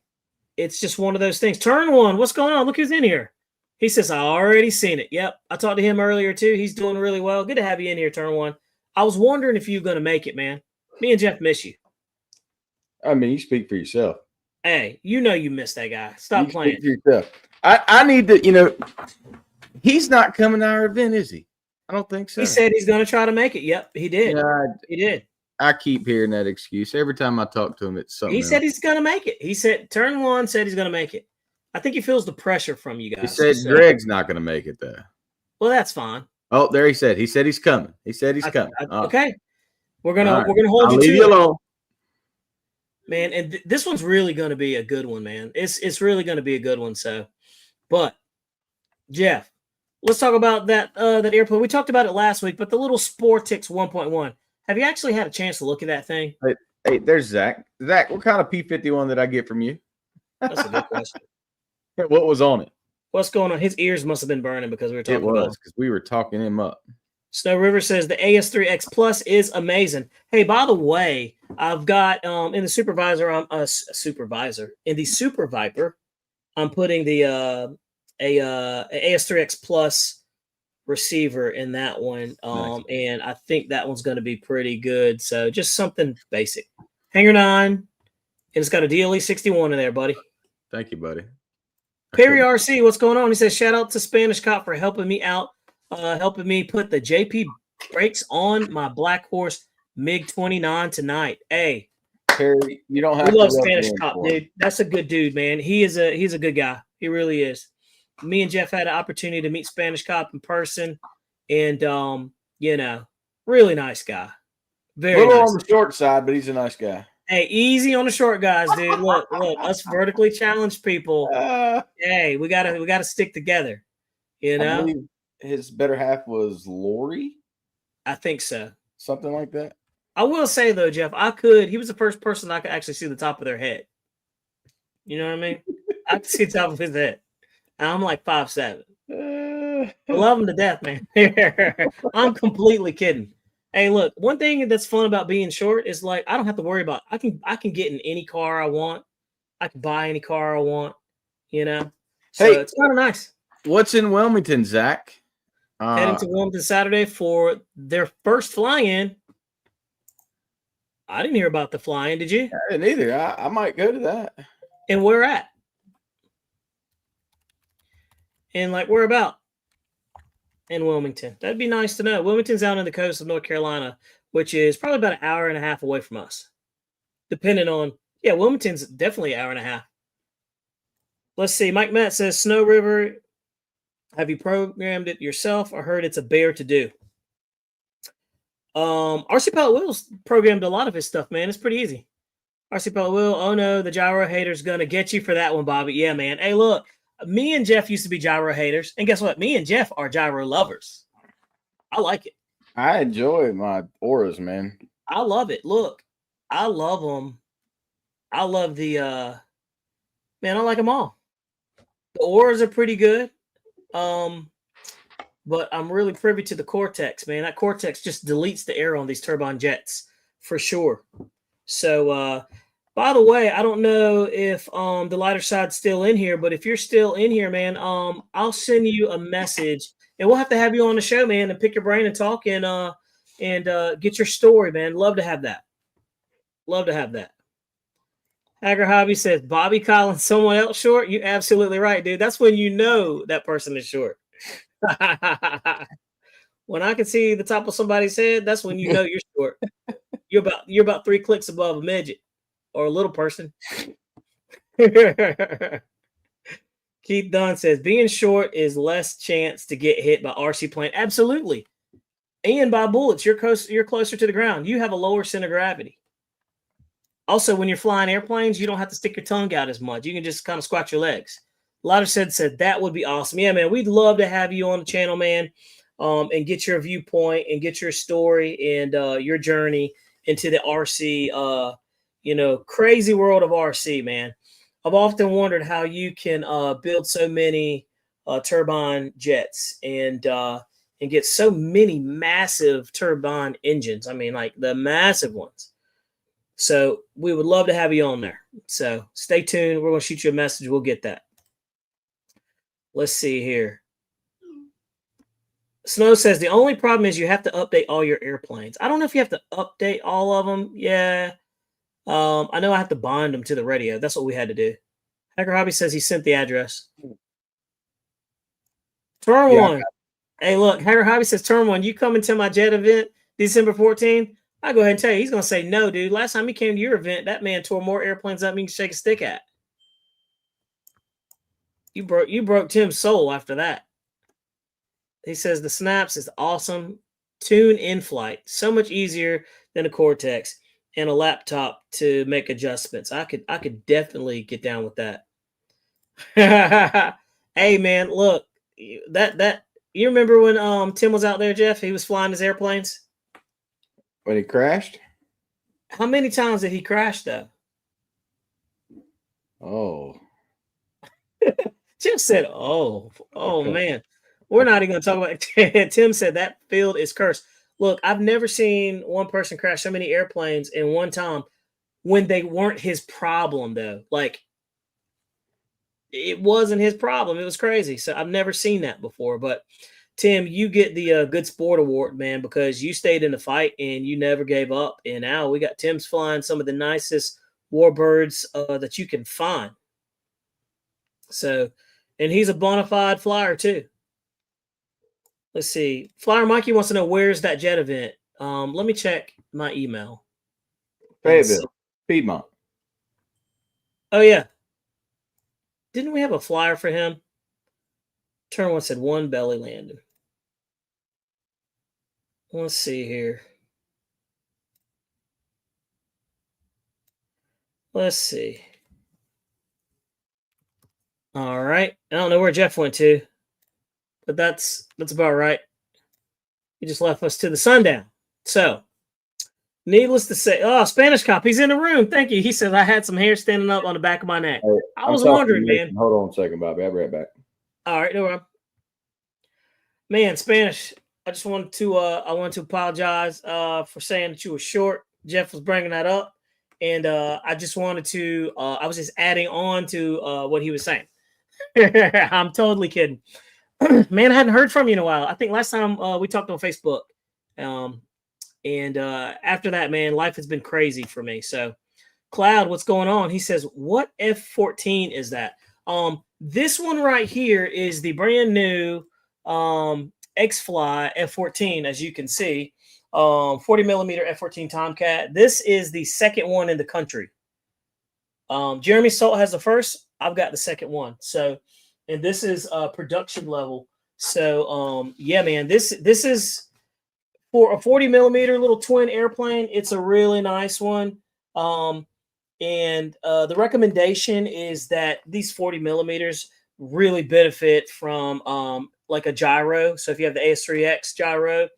It's just one of those things. Turn one. What's going on? Look who's in here. He says, I already seen it. Yep. I talked to him earlier, too. He's doing really well. Good to have you in here, Turn one. I was wondering if you were going to make it, man. Me and Jeff miss you. I mean, you speak for yourself. Hey, you know you missed that guy. Stop playing. Speak for yourself. I need to, he's not coming to our event, is he? I don't think so. He said he's going to try to make it. Yep, he did. He did. I keep hearing that excuse. Every time I talk to him, it's something He said else. he's going to make it. He said, Turn one said he's going to make it. I think he feels the pressure from you guys. He said Greg's not going to make it, though. Well, that's fine. Oh, there he said. He said he's coming. He said he's coming. Okay. We're gonna hold you to it. Alone. Man, and this one's really going to be a good one, man. It's really going to be a good one. So, but Jeff, let's talk about that airplane. We talked about it last week, but the little Sportix 1.1. Have you actually had a chance to look at that thing? Hey, there's Zach. Zach, what kind of P-51 did I get from you? That's a good question. What was on it? What's going on? His ears must have been burning because we were talking about it. It was because we were talking him up. Snow River says the AS3X Plus is amazing. Hey, by the way, I've got in the supervisor, in the Super Viper, I'm putting the AS3X Plus receiver in that one, nice. And I think that one's going to be pretty good. So just something basic. Hanger 9, and it's got a DLE 61 in there, buddy. Thank you, buddy. Perry RC, what's going on? He says, shout out to Spanish Cop for helping me out. Helping me put the JP brakes on my Black Horse MiG-29 tonight. Hey, Perry, you don't have to love Spanish Cop, dude. That's a good dude, man. He's a good guy. He really is. Me and Jeff had an opportunity to meet Spanish Cop in person, and really nice guy. Very nice. On the short side, but he's a nice guy. Hey, easy on the short guys, dude. Look, us vertically challenged people. Hey, we gotta stick together. His better half was Lori. I think so. Something like that. I will say though, Jeff, he was the first person I could actually see the top of their head. You know what I mean? I could see the top of his head. And I'm like 5'7". I love him to death, man. I'm completely kidding. Hey, look, one thing that's fun about being short is like I don't have to worry about I can get in any car I want. I can buy any car I want, So it's kind of nice. What's in Wilmington, Zach? Heading to Wilmington Saturday for their first fly-in. I didn't hear about the fly-in. Did you? I didn't either. I might go to that. And where at? And where about? In Wilmington. That'd be nice to know. Wilmington's out on the coast of North Carolina, which is probably about an hour and a half away from us. Depending on, Wilmington's definitely an hour and a half. Let's see. Mike Matt says, Snow River, have you programmed it yourself or heard it's a bear to do? RC Pilot Will's programmed a lot of his stuff, man. It's pretty easy. RC Pilot Will, oh no, the gyro hater's going to get you for that one, Bobby. Yeah, man. Hey, look, me and Jeff used to be gyro haters. And guess what? Me and Jeff are gyro lovers. I like it. I enjoy my auras, man. I love it. Look, I love them. I love the, I like them all. The auras are pretty good. But I'm really privy to the Cortex, man. That Cortex just deletes the air on these turbine jets for sure. So, by the way, I don't know if the lighter side's still in here, but if you're still in here, man, I'll send you a message, and we'll have to have you on the show, man, and pick your brain and talk and get your story, man. Love to have that. Love to have that. Hacker Hobby says, Bobby Collins, someone else short? You're absolutely right, dude. That's when you know that person is short. When I can see the top of somebody's head, that's when you know you're short. You're about 3 clicks above a midget or a little person. Keith Dunn says being short is less chance to get hit by RC plane. Absolutely. And by bullets, you're closer to the ground. You have a lower center of gravity. Also, when you're flying airplanes, you don't have to stick your tongue out as much. You can just kind of squat your legs. A lot of said that would be awesome. Yeah, man, we'd love to have you on the channel, man, and get your viewpoint and get your story and your journey into the RC, crazy world of RC, man. I've often wondered how you can build so many turbine jets and get so many massive turbine engines. I mean, like the massive ones. So we would love to have you on there. So stay tuned. We're going to shoot you a message. We'll get that. Let's see here. Snow says the only problem is you have to update all your airplanes. I don't know if you have to update all of them. Yeah. I know I have to bind them to the radio. That's what we had to do. Hacker Hobby says he sent the address. Turn one. Hey, look, Hacker Hobby says, turn one, you coming to my jet event December 14th? I'll go ahead and tell you, he's going to say no, dude. Last time he came to your event, that man tore more airplanes up than you can shake a stick at. You broke Tim's soul after that. He says the snaps is awesome. Tune in flight. So much easier than a Cortex and a laptop to make adjustments. I could definitely get down with that. Hey man, look, that you remember when Tim was out there, Jeff? He was flying his airplanes. When he crashed? How many times did he crash though? Oh. Tim said, oh okay. Man. We're not even going to talk about it. Tim said that field is cursed. Look, I've never seen one person crash so many airplanes in one time when they weren't his problem, though. Like, it wasn't his problem. It was crazy. So I've never seen that before. But, Tim, you get the Good Sport Award, man, because you stayed in the fight and you never gave up. And now we got Tim's flying some of the nicest warbirds that you can find. So, and he's a bona fide flyer, too. Let's see. Flyer Mikey wants to know where's that jet event. Let me check my email. Fayetteville, Piedmont. Oh yeah. Didn't we have a flyer for him? Turn one said one belly landing. Let's see here. Let's see. All right. I don't know where Jeff went to. But that's about right. He just left us to the sundown. So, needless to say, Spanish cop, he's in the room. Thank you. He said I had some hair standing up on the back of my neck. Hey, I was wondering, man. Hold on a second, Bobby. I'll be right back. All right, no problem. Man, Spanish. I just wanted to apologize for saying that you were short. Jeff was bringing that up, and I just wanted to. I was just adding on to what he was saying. I'm totally kidding. Man, I hadn't heard from you in a while. I think last time we talked on Facebook. And after that, man, life has been crazy for me. So, Cloud, what's going on? He says, what F-14 is that? This one right here is the brand new X-Fly F-14, as you can see. 40 millimeter F-14 Tomcat. This is the second one in the country. Jeremy Salt has the first. I've got the second one. So, and this is production level. So, yeah, man, this is for a 40 millimeter little twin airplane. It's a really nice one. And the recommendation is that these 40 millimeters really benefit from like a gyro. So if you have the AS3X gyro,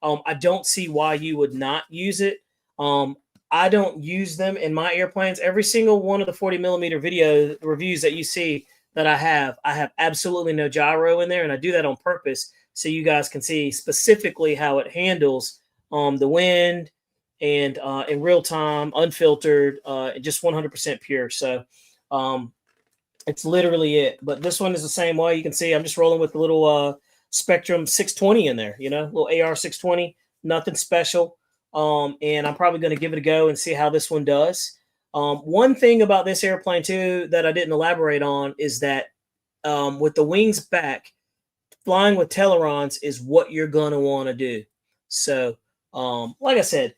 I don't see why you would not use it. I don't use them in my airplanes. Every single one of the 40 millimeter video reviews that you see that I have absolutely no gyro in there. And I do that on purpose so you guys can see specifically how it handles the wind and in real time, unfiltered, just 100% pure. So it's literally it. But this one is the same way. You can see I'm just rolling with the little Spectrum 620 in there, little AR 620, nothing special. And I'm probably going to give it a go and see how this one does. One thing about this airplane too that I didn't elaborate on is that with the wings back, flying with Telerons is what you're going to want to do. So, like I said,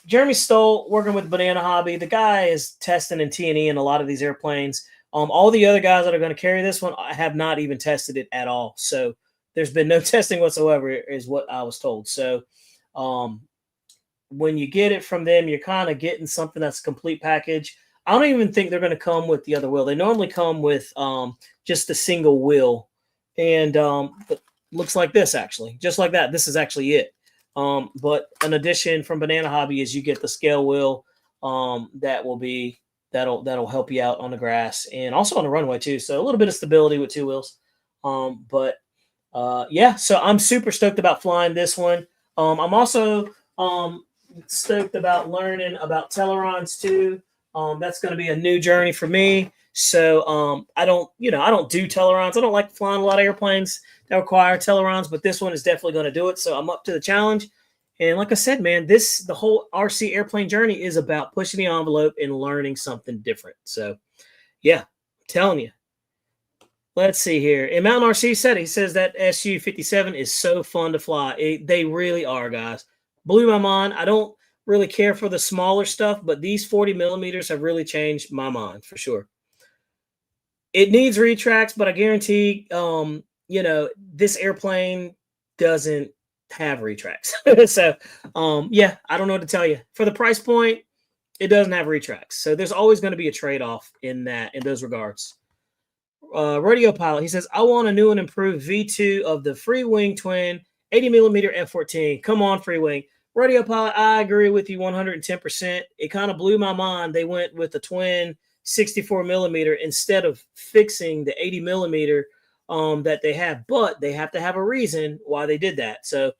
Jeremy Stoll working with Banana Hobby. The guy is testing in T&E in a lot of these airplanes. All the other guys that are going to carry this one have not even tested it at all. So there's been no testing whatsoever is what I was told. So when you get it from them, you're kind of getting something that's a complete package. I don't even think they're going to come with the other wheel. They normally come with just a single wheel. And it looks like this, actually. Just like that. This is actually it. But an addition from Banana Hobby is you get the scale wheel that'll help you out on the grass and also on the runway too. So a little bit of stability with 2 wheels. Yeah, so I'm super stoked about flying this one. I'm also stoked about learning about Telerons too. That's going to be a new journey for me. So I don't do Telerons. I don't like flying a lot of airplanes that require Telerons, but this one is definitely going to do it. So I'm up to the challenge. And like I said, man, the whole RC airplane journey is about pushing the envelope and learning something different. So yeah, I'm telling you. Let's see here. And Mountain RC said, he says that SU-57 is so fun to fly. They really are, guys. Blew my mind. I don't really care for the smaller stuff, but these 40 millimeters have really changed my mind for sure. It needs retracts, but I guarantee, this airplane doesn't have retracts. So, yeah, I don't know what to tell you. For the price point, it doesn't have retracts. So there's always going to be a trade-off in those regards. Radio Pilot, he says, I want a new and improved V2 of the Free Wing Twin 80 millimeter F-14. Come on, Free Wing. Radio Pilot, I agree with you 110%. It kind of blew my mind. They went with the twin 64 millimeter instead of fixing the 80 millimeter that they have, but they have to have a reason why they did that. So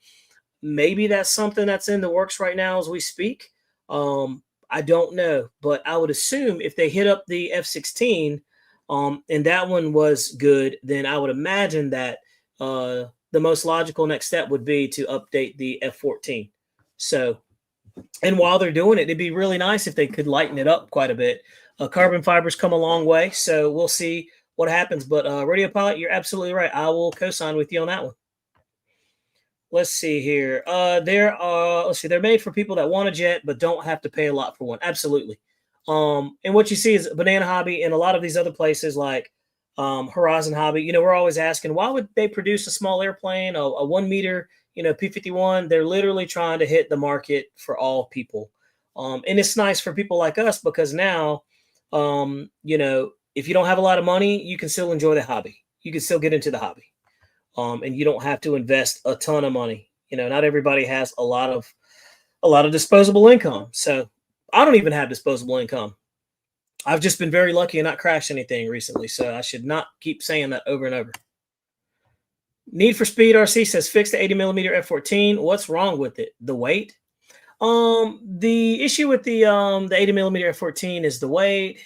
maybe that's something that's in the works right now as we speak. I don't know, but I would assume if they hit up the F-16 and that one was good, then I would imagine that the most logical next step would be to update the F-14. So, and while they're doing it, it'd be really nice if they could lighten it up quite a bit. Carbon fibers come a long way, so we'll see what happens. But Radio Pilot, you're absolutely right. I will co-sign with you on that one. Let's see here. They're made for people that want a jet but don't have to pay a lot for one. Absolutely. And what you see is Banana Hobby and a lot of these other places like Horizon Hobby. We're always asking, why would they produce a small airplane, a 1 meter, P-51? They're literally trying to hit the market for all people. And it's nice for people like us because now, if you don't have a lot of money, you can still enjoy the hobby. You can still get into the hobby. And you don't have to invest a ton of money. Not everybody has a lot of disposable income. So I don't even have disposable income. I've just been very lucky and not crashed anything recently. So I should not keep saying that over and over. Need for Speed RC says, fix the 80 millimeter F-14. What's wrong with it? The weight? The issue with the 80 millimeter F-14 is the weight,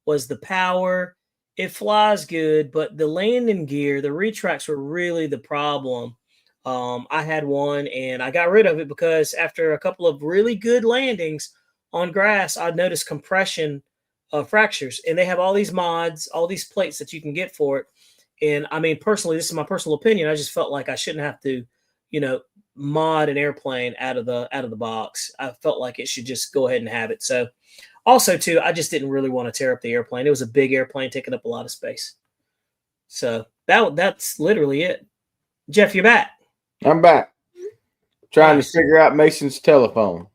was the power. It flies good, but the landing gear, the retracts were really the problem. I had one and I got rid of it because after a couple of really good landings on grass, I noticed compression fractures, and they have all these mods, all these plates that you can get for it. And I mean, personally, this is my personal opinion. I just felt like I shouldn't have to, mod an airplane out of the box. I felt like it should just go ahead and have it. So also too, I just didn't really want to tear up the airplane. It was a big airplane taking up a lot of space. So that's literally it. Jeff, you're back. I'm back. Trying to figure out Mason's telephone.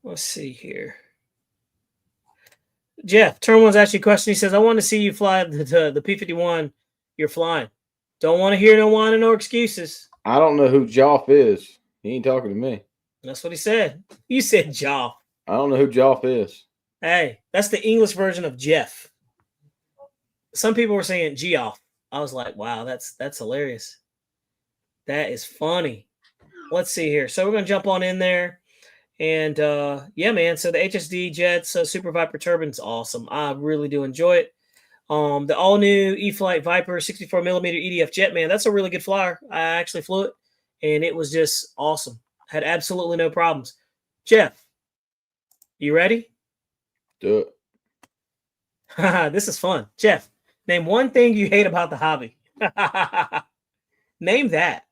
Let's see here. Jeff, Turn One's asked you a question. He says, I want to see you fly the P-51 you're flying. Don't want to hear no whining, no excuses. I don't know who Joff is. He ain't talking to me. That's what he said. You said Joff. I don't know who Joff is. Hey, that's the English version of Jeff. Some people were saying Geoff. I was like, wow, that's hilarious. That is funny. Let's see here. So we're going to jump on in there. And yeah, man. So the HSD jets, Super Viper turbine's awesome. I really do enjoy it. The all new e-flite Viper 64 millimeter EDF jet, man, that's a really good flyer. I actually flew it, and it was just awesome. Had absolutely no problems. Jeff, you ready? Do This is fun. Jeff, name one thing you hate about the hobby. Name that.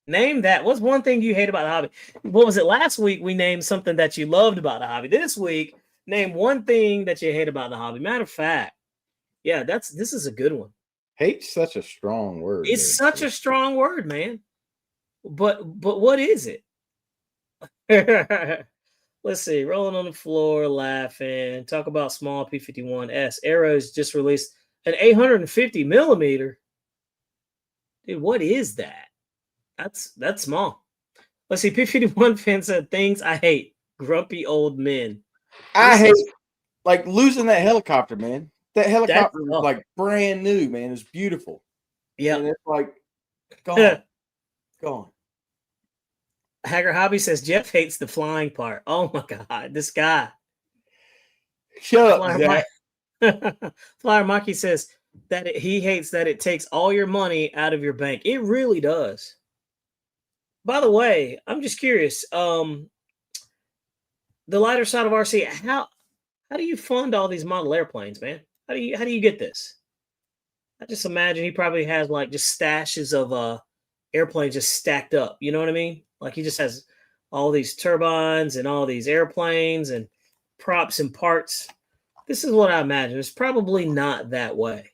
Name that. What's one thing you hate about the hobby? What was it last week? We named something that you loved about the hobby. This week, name one thing that you hate about the hobby. Matter of fact, yeah, this is a good one. Hate's such a strong word. It's such a strong word, man. But what is it? Let's see. Rolling on the floor, laughing. Talk about small P-51S. Arrows just released an 850 millimeter. Dude, what is that? That's small. Let's see. P-51 fan said things I hate. Grumpy old men. I hate like losing that helicopter, man. That helicopter was like brand new, man. It was beautiful. Yeah. And it's like gone. Gone. Hacker Hobby says Jeff hates the flying part. Oh my god, this guy. Shut up, Zach. Flyer Maki says that he hates that it takes all your money out of your bank. It really does. By the way, I'm just curious. The lighter side of RC, how do you fund all these model airplanes, man? How do you get this? I just imagine he probably has like just stashes of airplanes just stacked up. You know what I mean? Like he just has all these turbines and all these airplanes and props and parts. This is what I imagine. It's probably not that way.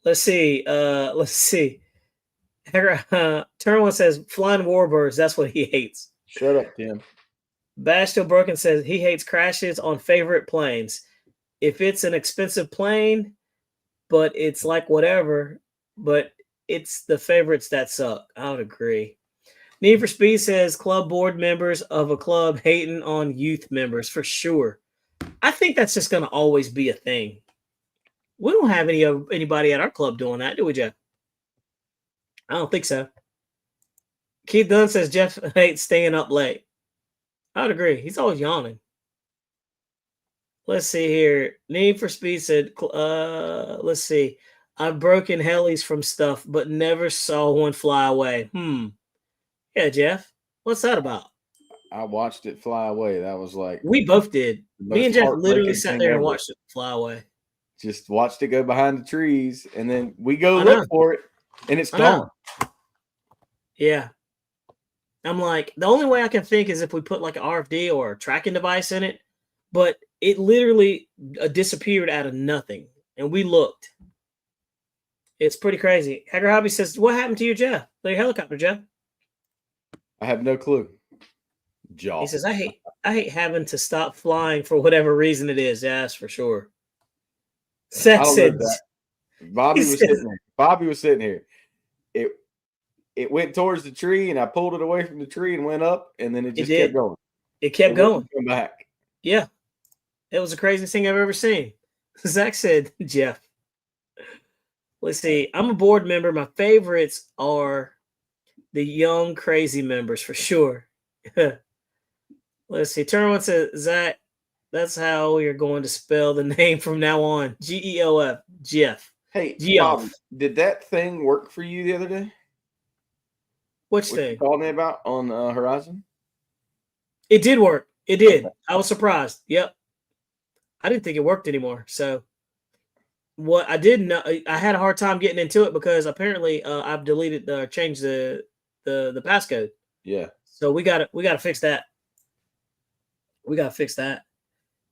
Let's see. Turn1 says flying warbirds. That's what he hates. Shut up, Tim. Bashtil Broken says he hates crashes on favorite planes. If it's an expensive plane, but it's like whatever, but it's the favorites that suck. I would agree. Need for Speed says club board members of a club hating on youth members for sure. I think that's just going to always be a thing. We don't have anybody at our club doing that, do we, Jeff? I don't think so. Keith Dunn says Jeff hates staying up late. I would agree. He's always yawning. Let's see here. Need for Speed said, let's see. I've broken helis from stuff, but never saw one fly away. Yeah, Jeff. What's that about? I watched it fly away. That was like we both did. Me and Jeff literally sat there and watched it fly away. Just watched it go behind the trees, and then we go look for it, and it's gone. Yeah. I'm like, the only way I can think is if we put like an RFD or a tracking device in it, but it literally disappeared out of nothing, and we looked. It's pretty crazy. Hacker Hobby says, what happened to your Jeff? Your helicopter, Jeff? I have no clue. He says, I hate having to stop flying for whatever reason it is. Yeah, that's for sure. Seth said, Bobby was sitting here. It went towards the tree, and I pulled it away from the tree and went up, and then it just kept going. It kept going. Come back. Yeah. It was the craziest thing I've ever seen. Zach said, Jeff. Let's see. I'm a board member. My favorites are the young, crazy members for sure. Let's see. Turn1 says, Zach, that's how you're going to spell the name from now on. Geof. Jeff. Hey, Geoff, did that thing work for you the other day? Which thing? You called me about on Horizon? It did work. It did. I was surprised. Yep. I didn't think it worked anymore. So what I did know, I had a hard time getting into it because apparently I've changed the passcode. Yeah. So we gotta fix that. We gotta fix that.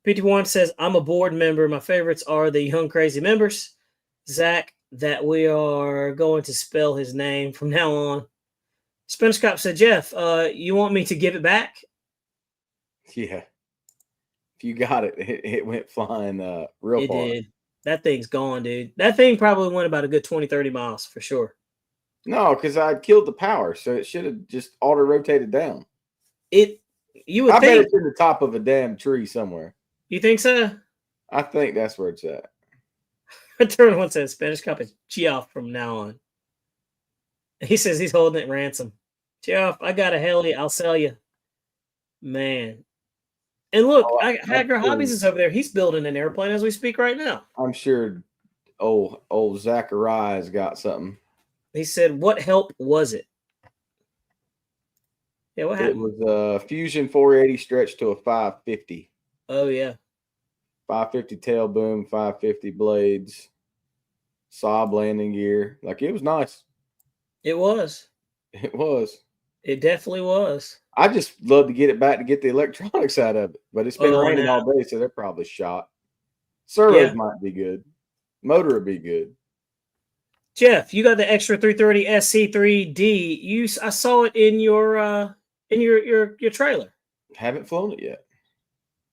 PT1 says, I'm a board member. My favorites are the young crazy members. Zach, that we are going to spell his name from now on. Spanish Cop said, Jeff, you want me to give it back? Yeah. If you got it, it went flying real far. It did. That thing's gone, dude. That thing probably went about a good 20, 30 miles for sure. No, because I killed the power, so it should have just auto-rotated down. You would think. I bet it's in the top of a damn tree somewhere. You think so? I think that's where it's at. Turn1 says Spanish Cop is Geoff from now on. He says he's holding it ransom. Geoff, I got a heli. I'll sell you. Man. And look, Hacker Hobbies is over there. He's building an airplane as we speak right now. I'm sure old Zachariah's got something. He said, what help was it? Yeah, what happened? It was a Fusion 480 stretched to a 550. Oh, yeah. 550 tail boom, 550 blades, Saab landing gear. Like, it was nice. It was. It was. It definitely was. I just love to get it back to get the electronics out of it. But it's been raining no. all day, so they're probably shot. Servos might be good. Motor would be good. Jeff, you got the extra 330 SC3D. I saw it in your trailer. Haven't flown it yet.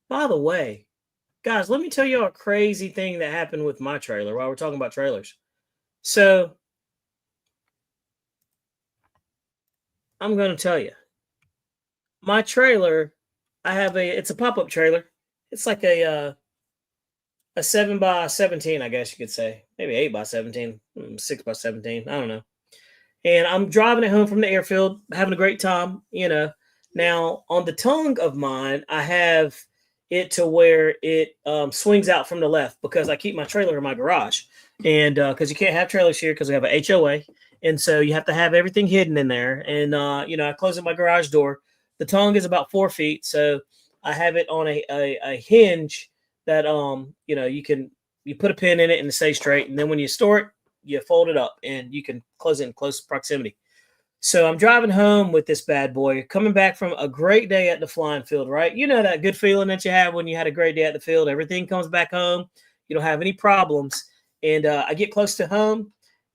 By the way, guys, let me tell you a crazy thing that happened with my trailer while we're talking about trailers. So I'm going to tell you, my trailer, it's a pop-up trailer. It's like a 7x17, I guess you could say, maybe 8x17, 6x17. I don't know. And I'm driving it home from the airfield, having a great time, Now, on the tongue of mine, I have it to where it swings out from the left because I keep my trailer in my garage. And because you can't have trailers here because we have an HOA. And so you have to have everything hidden in there. And, I close up my garage door. The tongue is about 4 feet. So I have it on a hinge that, you put a pin in it and it stays straight. And then when you store it, you fold it up and you can close it in close proximity. So I'm driving home with this bad boy, coming back from a great day at the flying field, right? You know that good feeling that you have when you had a great day at the field. Everything comes back home. You don't have any problems. And I get close to home,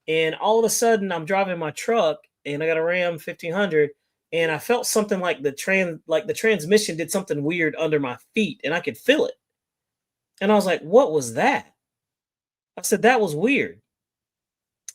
and all of a sudden I'm driving my truck, and I got a Ram 1500, and I felt something like the transmission did something weird under my feet, and I could feel it. And I was like, what was that? I said, that was weird.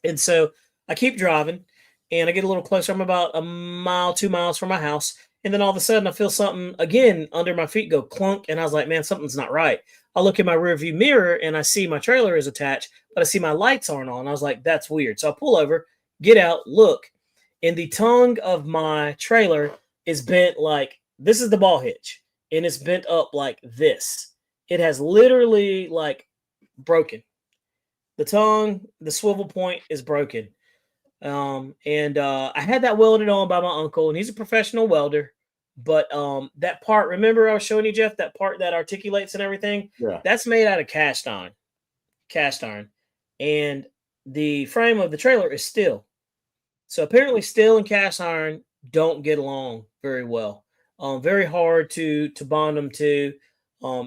And so I keep driving, and I get a little closer. I'm about 2 miles from my house. And then all of a sudden I feel something again under my feet go clunk. And I was like, man, something's not right. I look in my rearview mirror and I see my trailer is attached, but I see my lights aren't on. I was like, that's weird. So I pull over, get out, look, and the tongue of my trailer is bent like, this is the ball hitch, and it's bent up like this. It has literally like broken. The tongue, the swivel point is broken. I had that welded on by my uncle, and he's a professional welder. But that part, remember I was showing you, Jeff, that part that articulates and everything? Yeah. That's made out of cast iron. And the frame of the trailer is steel. So apparently steel and cast iron don't get along very well. Very hard to bond them to.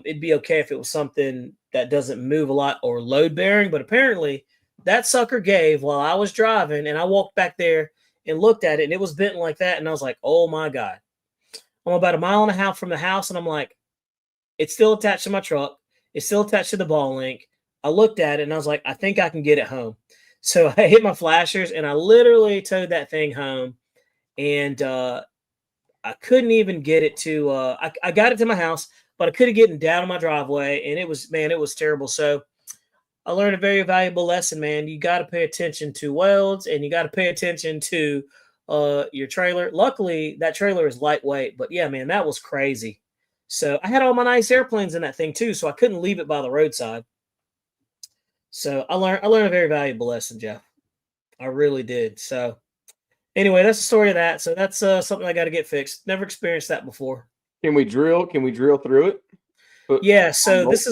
It'd be okay if it was something that doesn't move a lot or load bearing, but apparently that sucker gave while I was driving, and I walked back there and looked at it, and it was bent like that. And I was like, oh my God. I'm about 1.5 miles from the house, and I'm like, it's still attached to my truck. It's still attached to the ball link. I looked at it, and I was like, I think I can get it home. So I hit my flashers, and I literally towed that thing home. And I couldn't even get it to I got it to my house, but I couldn't get it down my driveway, and it was terrible. So I learned a very valuable lesson, man. You got to pay attention to welds, and you got to pay attention to your trailer. Luckily, that trailer is lightweight, but yeah, man, that was crazy. So I had all my nice airplanes in that thing too, so I couldn't leave it by the roadside. So I learned a very valuable lesson, Jeff. I really did. So anyway, that's the story of that. So that's something I got to get fixed. Never experienced that before. Can we drill through it? Yeah. So this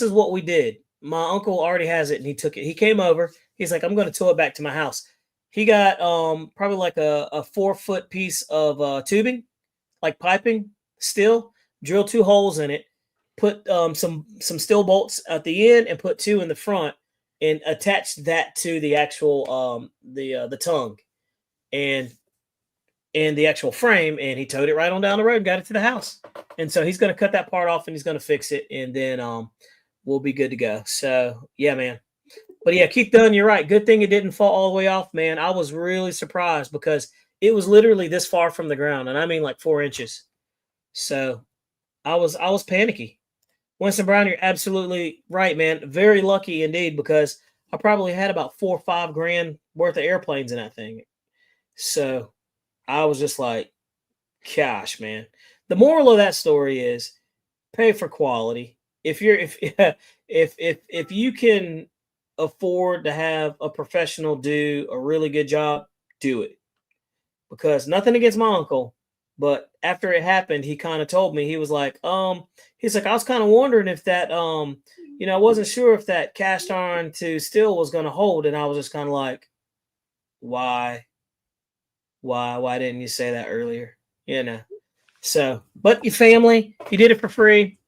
is what we did. My uncle already has it, and he took it. He came over. He's like, I'm going to tow it back to my house. He got probably like a 4-foot piece of tubing, like piping, steel, drilled 2 holes in it, put some steel bolts at the end, and put 2 in the front, and attached that to the actual the tongue and the actual frame, and he towed it right on down the road and got it to the house. And so he's going to cut that part off, and he's going to fix it, and then we'll be good to go. So yeah, man. But yeah, Keith Dunn, you're right. Good thing it didn't fall all the way off, man. I was really surprised because it was literally this far from the ground, and I mean like 4 inches. So I was panicky. Winston Brown, you're absolutely right, man. Very lucky indeed, because I probably had about $4 or $5 grand worth of airplanes in that thing. So I was just like, gosh, man. The moral of that story is pay for quality. If you can afford to have a professional do a really good job, do it. Because nothing against my uncle, But after it happened, he kind of told me, he was like, he's like, I was kind of wondering if that, you know, I wasn't sure if that cast iron to steel was going to hold. And I was just kind of like, why didn't you say that earlier? You know? So, but your family, he did it for free.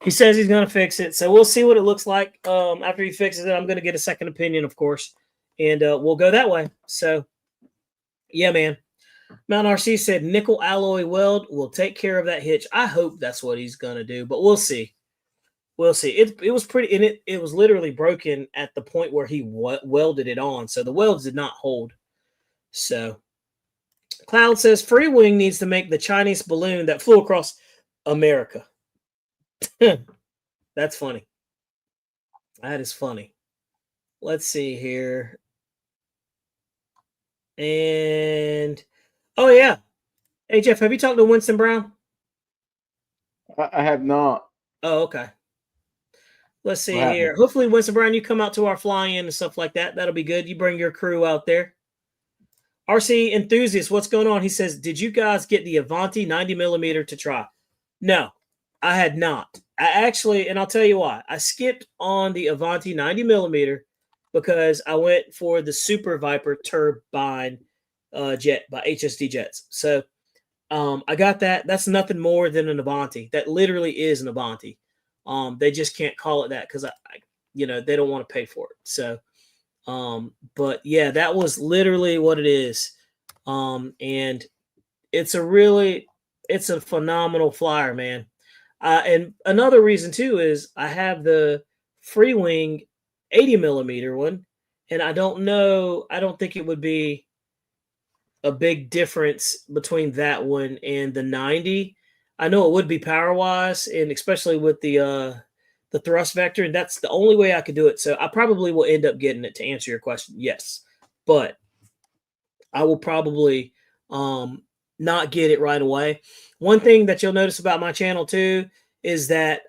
He says he's going to fix it. So we'll see what it looks like. After he fixes it, I'm going to get a second opinion, of course, and we'll go that way. So yeah, man. Mount RC said nickel alloy weld will take care of that hitch. I hope that's what he's going to do, but we'll see. We'll see. It was pretty, and it was literally broken at the point where he welded it on. So the welds did not hold. So Cloud says Free Wing needs to make the Chinese balloon that flew across America. That's funny. That is funny. Let's see here. And oh yeah. Hey Jeff, have you talked to Winston Brown? I have not. Oh, okay. Let's see here. Hopefully, Winston Brown, you come out to our fly-in and stuff like that. That'll be good. You bring your crew out there. RC Enthusiast, what's going on? He says, did you guys get the Avanti 90mm to try? No, I had not. I actually, and I'll tell you why. I skipped on the Avanti 90mm because I went for the Super Viper Turbine jet by HSD Jets. So I got that. That's nothing more than an Avanti. That literally is an Avanti. They just can't call it that because you know, they don't want to pay for it. So, but yeah, that was literally what it is. And it's a phenomenal flyer, man. And another reason too is I have the Free Wing 80mm one, and I don't think it would be a big difference between that one and the 90. I know it would be power wise, and especially with the thrust vector, and that's the only way I could do it. So I probably will end up getting it, to answer your question. Yes, but I will probably not get it right away. One thing that you'll notice about my channel too is that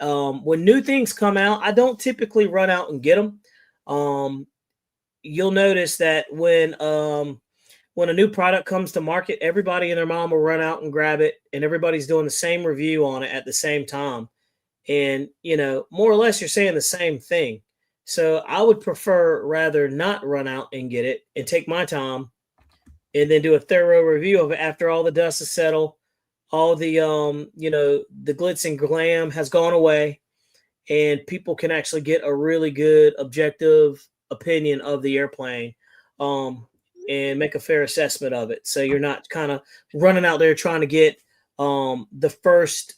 when new things come out, I don't typically run out and get them. You'll notice that when a new product comes to market, everybody and their mom will run out and grab it, and everybody's doing the same review on it at the same time. And, you know, more or less you're saying the same thing. So I would prefer rather not run out and get it and take my time and then do a thorough review of it after all the dust has settled, all the, you know, the glitz and glam has gone away, and people can actually get a really good objective opinion of the airplane. And make a fair assessment of it. So you're not kind of running out there trying to get the first,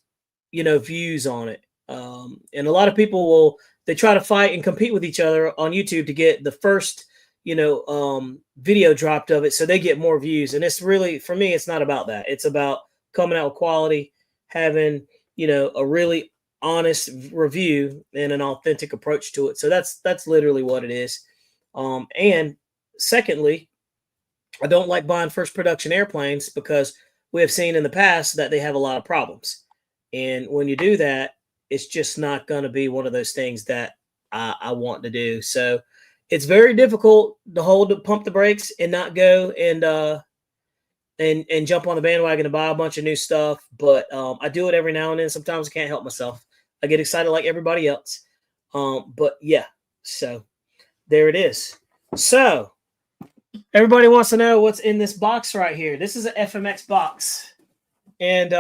you know, views on it. And a lot of people they try to fight and compete with each other on YouTube to get the first, you know, video dropped of it so they get more views. And it's really, for me, it's not about that. It's about coming out with quality, having, you know, a really honest review and an authentic approach to it. So that's literally what it is. And secondly, I don't like buying first production airplanes because we have seen in the past that they have a lot of problems. And when you do that, it's just not going to be one of those things that I want to do. So it's very difficult to pump the brakes and not go and jump on the bandwagon and buy a bunch of new stuff. But I do it every now and then. Sometimes I can't help myself. I get excited like everybody else. But yeah, so there it is. So everybody wants to know what's in this box right here. This is an FMX box. And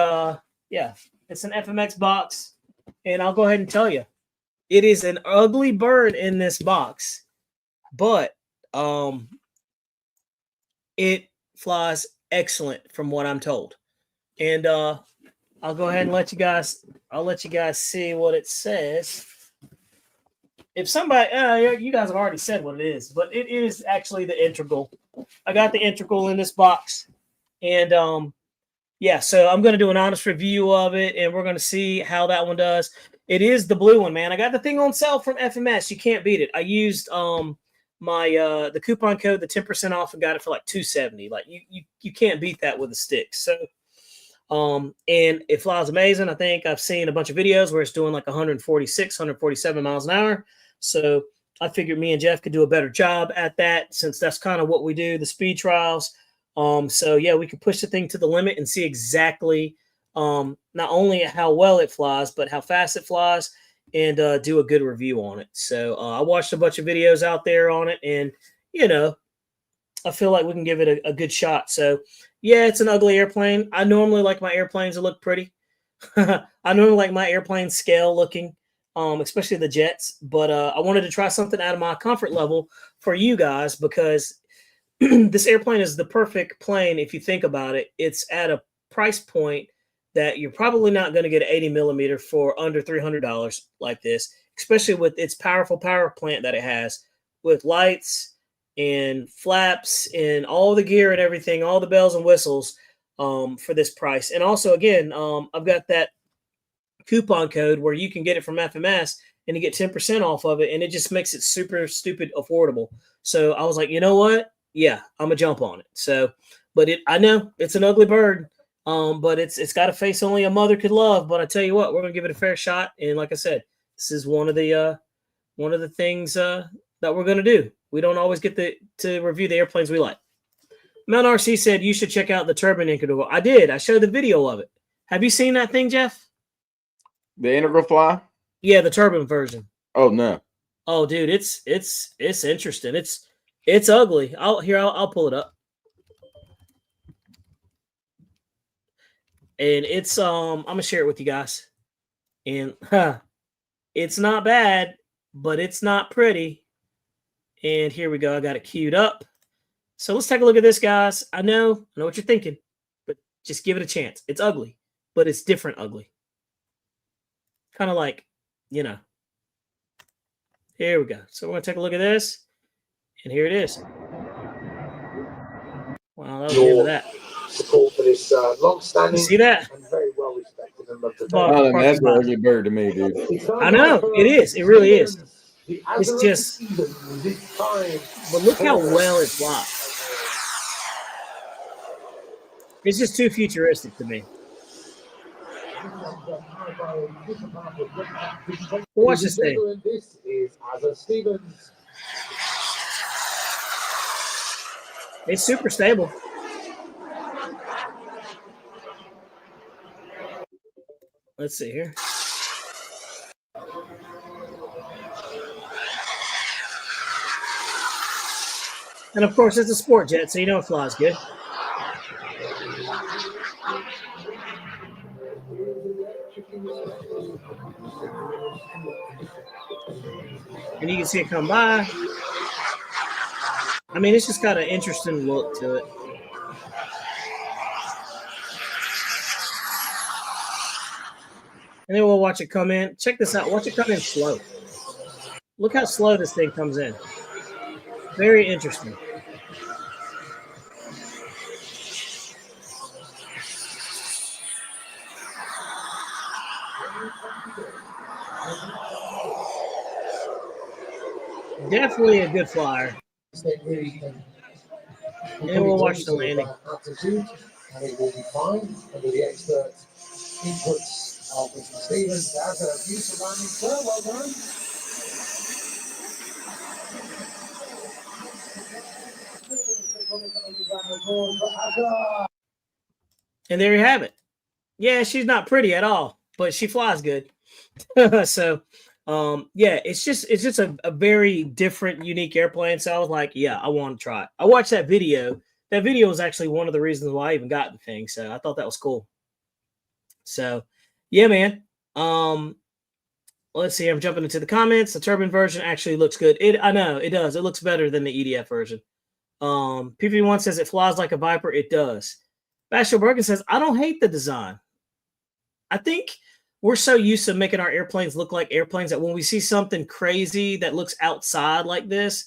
yeah, it's an FMX box. And I'll go ahead and tell you, it is an ugly bird in this box, but it flies excellent from what I'm told. And I'll go ahead and let you guys see what it says. If somebody, you guys have already said what it is, but it is actually the Integral. I got the Integral in this box, and yeah, so I'm going to do an honest review of it, and we're going to see how that one does. It is the blue one, man. I got the thing on sale from FMS. You can't beat it. I used my the coupon code, the 10% off, and got it for like $270. Like you can't beat that with a stick. So and it flies amazing. I think I've seen a bunch of videos where it's doing like 146, 147 miles an hour. So I figured me and Jeff could do a better job at that, since that's kind of what we do, the speed trials. So yeah, we can push the thing to the limit and see exactly not only how well it flies, but how fast it flies, and do a good review on it. So I watched a bunch of videos out there on it, and I feel like we can give it a good shot. So yeah, it's an ugly airplane. I normally like my airplanes to look pretty. I normally like my airplanes scale looking, especially the jets. But I wanted to try something out of my comfort level for you guys, because this airplane is the perfect plane. If you think about it, it's at a price point that you're probably not going to get an 80 millimeter for under $300 like this, especially with its powerful power plant that it has, with lights and flaps and all the gear and everything, all the bells and whistles for this price. And also, again, I've got that coupon code where you can get it from FMS and you get 10% off of it, and it just makes it super stupid affordable. So I was like, you know what? Yeah, I'm gonna jump on it. So, but I know it's an ugly bird, but it's got a face only a mother could love. But I tell you what, we're gonna give it a fair shot. And like I said, this is one of the things that we're gonna do. We don't always get to review the airplanes we like. Mount RC said you should check out the Turbine Integral. I did. I showed the video of it. Have you seen that thing, Jeff? The Integral fly? Yeah, the Turbine version. Oh no. Oh, dude, it's interesting. It's ugly. I'll pull it up. And it's I'm gonna share it with you guys. And it's not bad, but it's not pretty. And here we go. I got it queued up. So let's take a look at this, guys. I know what you're thinking, but just give it a chance. It's ugly, but it's different ugly. Kind of like, Here we go. So we're going to take a look at this. And here it is. Wow, that was the end of that. Support for this long-standing, see that? And very well respected member of the Oh, that's an ugly bird to me, dude. I know it is. It really is. It's just, but look how well it flies. It's just too futuristic to me. Watch this thing. This is Stevens. It's super stable. Let's see here. And of course, it's a sport jet, so you know it flies good. And you can see it come by. I mean, it's just got an interesting look to it. And then we'll watch it come in. Check this out. Watch it come in slow. Look how slow this thing comes in. Very interesting. Definitely a good flyer. And we'll watch the landing. Altitude, and it will be fine under the expert inputs of Mr. Stevens. That's a beautiful landing, sir. Well done. And there you have it. Yeah, she's not pretty at all, but she flies good. So, yeah, it's just a very different, unique airplane. So I was like, yeah, I want to try it. I watched that video. That video was actually one of the reasons why I even got the thing. So I thought that was cool. So, yeah, man. Let's see. I'm jumping into the comments. The Turbine version actually looks good. I know it does. It looks better than the EDF version. PV1 says it flies like a Viper. It does. Bashel Bergen says, I don't hate the design. I think we're so used to making our airplanes look like airplanes that when we see something crazy that looks outside like this,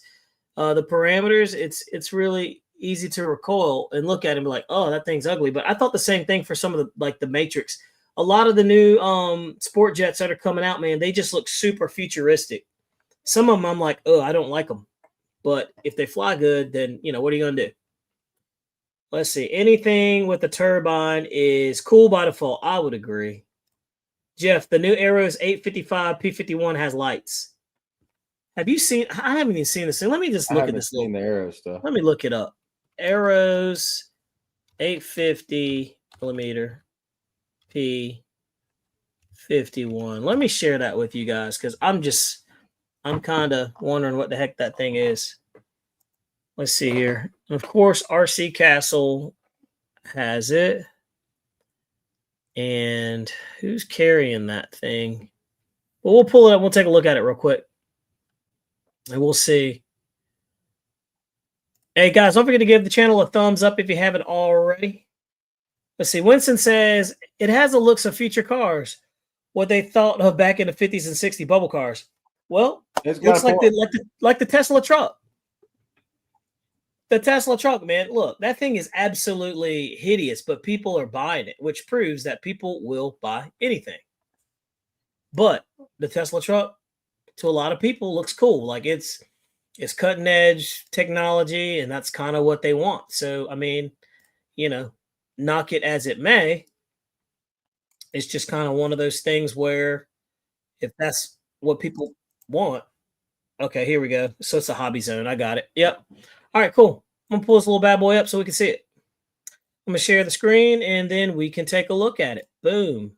the parameters, it's really easy to recoil and look at it and be like, oh, that thing's ugly. But I thought the same thing for some of the Matrix. A lot of the new sport jets that are coming out, man, they just look super futuristic. Some of them I'm like, oh, I don't like them. But if they fly good, then, what are you going to do? Let's see. Anything with the turbine is cool by default. I would agree. Jeff, the new Aeros 855 P51 has lights. Have you seen? I haven't even seen this thing. Let me just look at this. The Aero stuff. Let me look it up. Aeros 850 millimeter P51. Let me share that with you guys because I'm kind of wondering what the heck that thing is. Let's see here. And of course, RC Castle has it. And who's carrying that thing? Well, we'll pull it up. We'll take a look at it real quick. And we'll see. Hey, guys, don't forget to give the channel a thumbs up if you haven't already. Let's see. Winston says, it has the looks of future cars. What they thought of back in the 50s and 60s bubble cars. Well, it looks like the Tesla truck. The Tesla truck, man. Look, that thing is absolutely hideous, but people are buying it, which proves that people will buy anything. But the Tesla truck, to a lot of people, looks cool. Like it's cutting edge technology, and that's kind of what they want. So, I mean, you know, knock it as it may. It's just kind of one of those things where if that's what people want. Okay, here we go. So it's a hobby zone. I got it. Yep. All right, cool. I'm going to pull this little bad boy up so we can see it. I'm going to share the screen, and then we can take a look at it. Boom.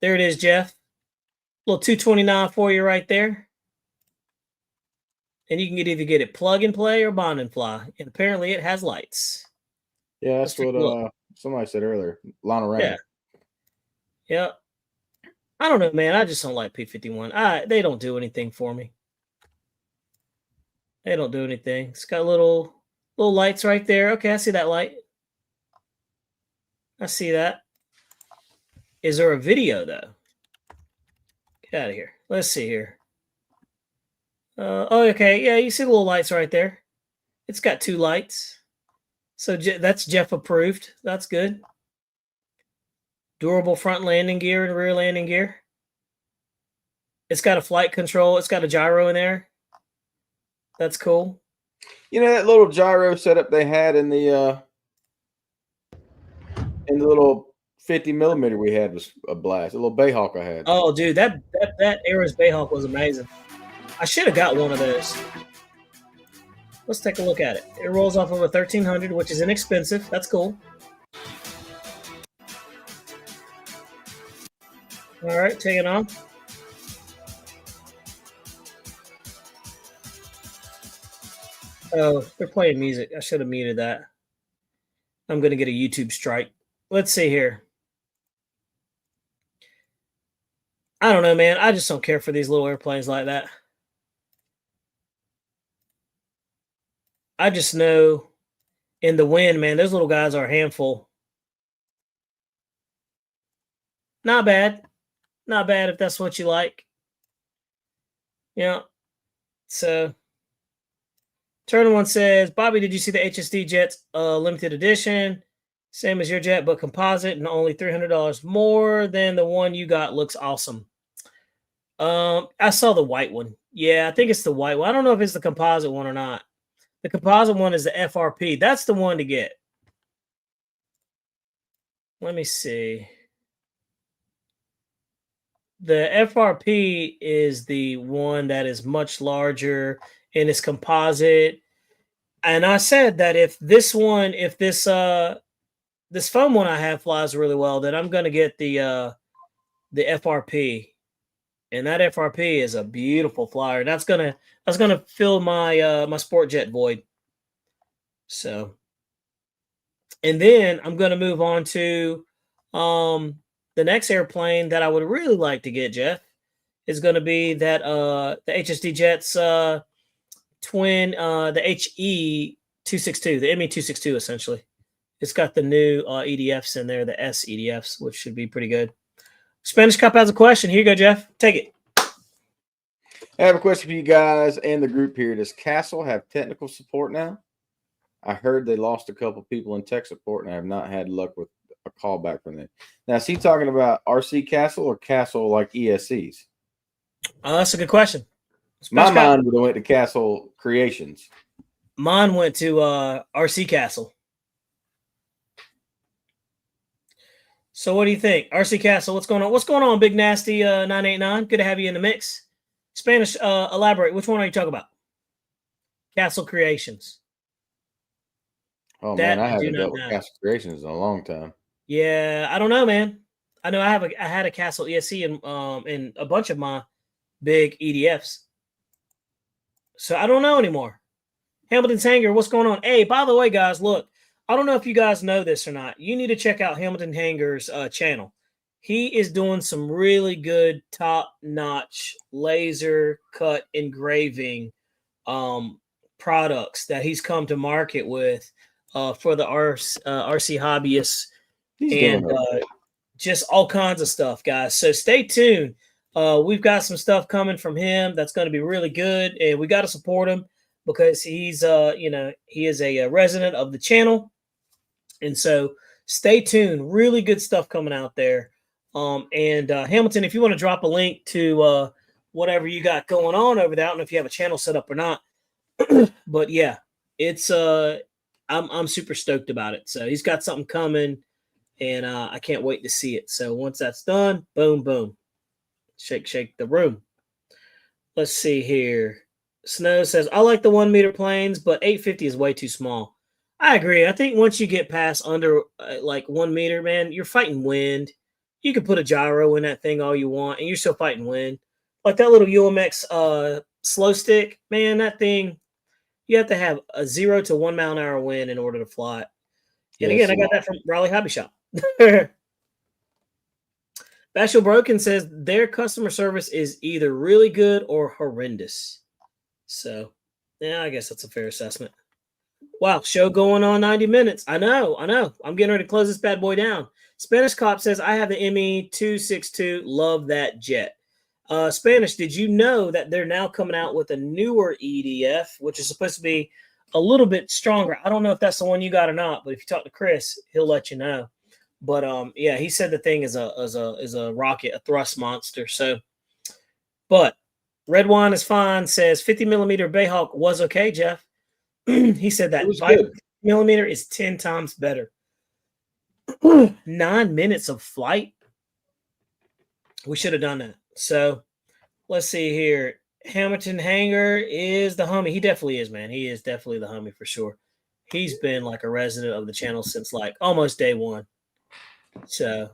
There it is, Jeff. Little 229 for you right there. And you can either get it plug and play or bond and fly. And apparently it has lights. Yeah, that's what somebody said earlier. Lana Ray. Yeah. Yep. I don't know, man. I just don't like P51. They don't do anything for me. They don't do anything. It's got little lights right there. Okay, I see that light. I see that. Is there a video, though? Get out of here. Let's see here. Oh, okay. Yeah, you see the little lights right there. It's got 2 lights. So that's Jeff approved. That's good. Durable front landing gear and rear landing gear. It's got a flight control. It's got a gyro in there. That's cool. You know that little gyro setup they had in the little 50 millimeter we had was a blast. A little Bayhawk I had. Oh, dude, that era's Bayhawk was amazing. I should have got one of those. Let's take a look at it. It rolls off of a 1300, which is inexpensive. That's cool. All right, take it on. Oh, they're playing music. I should have muted that. I'm going to get a YouTube strike. Let's see here. I don't know, man. I just don't care for these little airplanes like that. I just know in the wind, man, those little guys are a handful. Not bad. Not bad if that's what you like. Yeah. So, Turner One says, Bobby, did you see the HSD Jets limited edition? Same as your jet, but composite and only $300 more than the one you got. Looks awesome. I saw the white one. Yeah, I think it's the white one. I don't know if it's the composite one or not. The composite one is the FRP. That's the one to get. Let me see. The FRP is the one that is much larger and is composite. And I said that if this foam one I have flies really well, then I'm going to get the FRP. And that FRP is a beautiful flyer. That's gonna fill my my sport jet void. So, and then I'm gonna move on to the next airplane that I would really like to get, Jeff, is gonna be that the HSD Jets twin, the HE262, the ME262 essentially. It's got the new EDFs in there, the S EDFs, which should be pretty good. Spanish Cup has a question. Here you go, Jeff. Take it. I have a question for you guys and the group here. Does Castle have technical support now? I heard they lost a couple people in tech support, and I have not had luck with a call back from them. Now, is he talking about RC Castle or Castle like ESCs? That's a good question. My mind would have went to Castle Creations. Mine went to RC Castle. So what do you think? RC Castle, what's going on? What's going on, Big Nasty 989? Good to have you in the mix. Spanish, elaborate. Which one are you talking about? Castle Creations. Oh That man, I I do haven't not dealt with know. Castle Creations in a long time. Yeah, I don't know, man. I know I had a Castle ESC in a bunch of my big EDFs. So I don't know anymore. Hamilton's Hanger, what's going on? Hey, by the way, guys, look, I don't know if you guys know this or not. You need to check out Hamilton Hanger's channel. He is doing some really good top-notch laser cut engraving products that he's come to market with for the RC hobbyists and just all kinds of stuff, guys. So stay tuned. We've got some stuff coming from him that's going to be really good, and we got to support him because he's he is a resident of the channel. And so stay tuned. Really good stuff coming out there. And Hamilton, if you want to drop a link to whatever you got going on over there, I don't know if you have a channel set up or not, but yeah, it's I'm super stoked about it. So he's got something coming, and I can't wait to see it. So once that's done, boom, boom, shake the room. Let's see here. Snow says, I like the 1 meter planes, but 850 is way too small. I agree. I think once you get past under like 1 meter, man, you're fighting wind. You can put a gyro in that thing all you want, and you're still fighting wind. Like that little UMX slow stick, man, that thing, you have to have a 0 to 1 mile an hour wind in order to fly it. And again, I got that from Raleigh Hobby Shop. Bashful Broken says their customer service is either really good or horrendous. So, yeah, I guess that's a fair assessment. Wow, show going on 90 minutes. I know. I'm getting ready to close this bad boy down. Spanish Cop says, I have the ME262. Love that jet. Spanish, did you know that they're now coming out with a newer EDF, which is supposed to be a little bit stronger? I don't know if that's the one you got or not, but if you talk to Chris, he'll let you know. But yeah, he said the thing is a rocket, a thrust monster. So, but Red Wine is fine. Says 50 millimeter Bayhawk was okay, Jeff. He said that 5 millimeter is 10 times better. 9 minutes of flight. We should have done that. So let's see here. Hamilton Hanger is the homie. He definitely is, man. He is definitely the homie for sure. He's been like a resident of the channel since like almost day one. So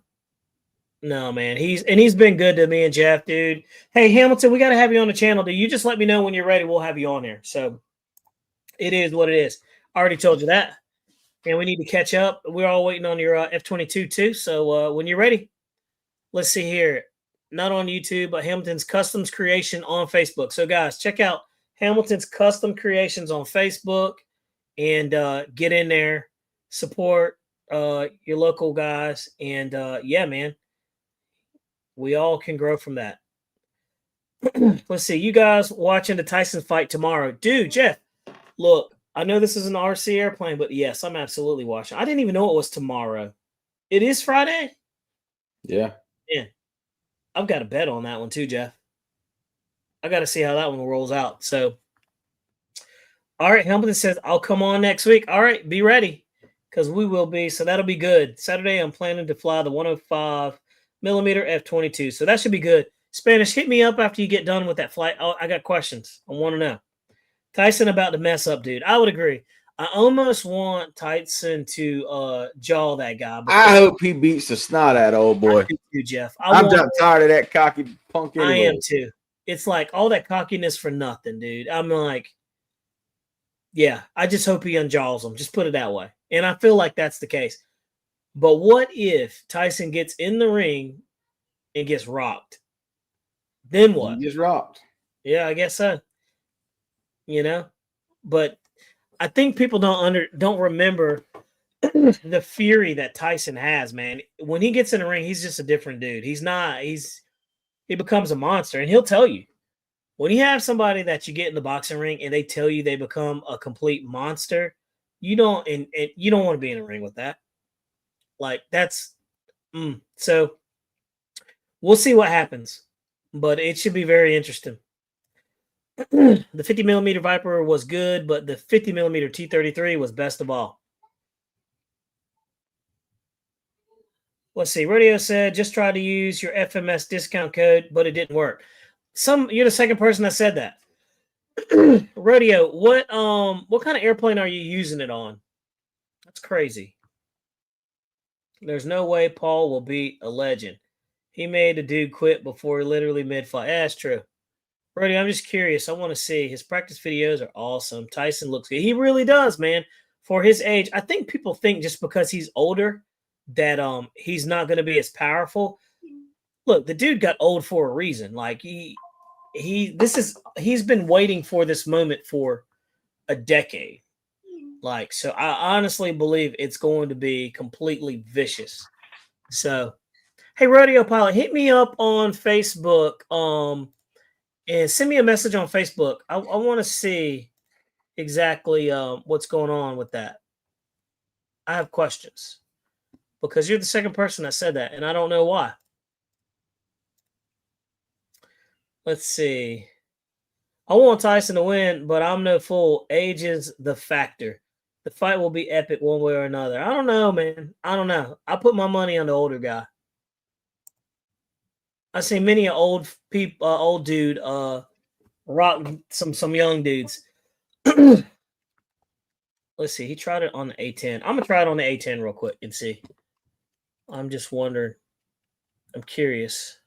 no, man. He's been good to me and Jeff, dude. Hey, Hamilton, we got to have you on the channel, dude. You just let me know when you're ready. We'll have you on there. So it is what it is. I already told you that. And we need to catch up. We're all waiting on your F-22 too. So when you're ready, let's see here. Not on YouTube, but Hamilton's Customs Creation on Facebook. So guys, check out Hamilton's Custom Creations on Facebook and get in there, support your local guys. And yeah, man, we all can grow from that. Let's see. You guys watching the Tyson fight tomorrow. Dude, Jeff, look, I know this is an RC airplane, but yes, I'm absolutely watching. I didn't even know it was tomorrow. It is Friday? Yeah. Yeah. I've got a bet on that one too, Jeff. I got to see how that one rolls out. So, all right, Hamilton says, I'll come on next week. All right, be ready because we will be. So that'll be good. Saturday, I'm planning to fly the 105 millimeter F-22. So that should be good. Spanish, hit me up after you get done with that flight. Oh, I got questions. I want to know. Tyson about to mess up, dude. I would agree. I almost want Tyson to jaw that guy. I hope he beats the snot out of old boy. I do too, Jeff. I'm tired of that cocky punk anyway. I am too. It's like all that cockiness for nothing, dude. I'm like, yeah, I just hope he unjaws him. Just put it that way. And I feel like that's the case. But what if Tyson gets in the ring and gets rocked? Then what? He gets rocked. Yeah, I guess so. You know, but I think people don't remember the fury that Tyson has, man. When he gets in the ring, he's just a different dude. He becomes a monster, and he'll tell you when you have somebody that you get in the boxing ring and they tell you they become a complete monster, you don't and you don't want to be in a ring with that. Like that's so we'll see what happens, but it should be very interesting. The 50 millimeter Viper was good, but the 50 millimeter T-33 was best of all. Let's see. Radio said, just try to use your FMS discount code, but it didn't work. You're the second person that said that. Radio, what kind of airplane are you using it on? That's crazy. There's no way Paul will beat a legend. He made the dude quit before literally mid-flight. Yeah, that's true. Brody, I'm just curious. I want to see. His practice videos are awesome. Tyson looks good. He really does, man. For his age, I think people think just because he's older that he's not going to be as powerful. Look, the dude got old for a reason. Like he's been waiting for this moment for a decade. Like, so I honestly believe it's going to be completely vicious. So, hey, Rodeo Pilot, hit me up on Facebook. And send me a message on Facebook. I want to see exactly what's going on with that. I have questions because you're the second person that said that, and I don't know why. Let's see. I want Tyson to win, but I'm no fool. Age is the factor. The fight will be epic one way or another. I don't know, man. I don't know. I put my money on the older guy. I see many an old dude rock some young dudes. Let's see. He tried it on the A10. I'm gonna try it on the A10 real quick and see. I'm just wondering. I'm curious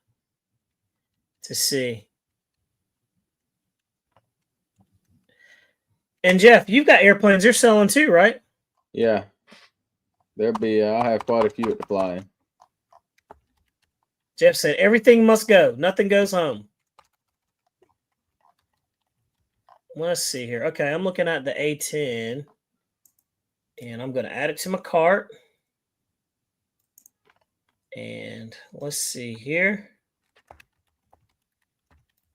to see. And Jeff, you've got airplanes you're selling too, right? Yeah. I'll have quite a few at the fly-in. Jeff said everything must go. Nothing goes home. Let's see here. Okay, I'm looking at the A10. And I'm going to add it to my cart. And let's see here.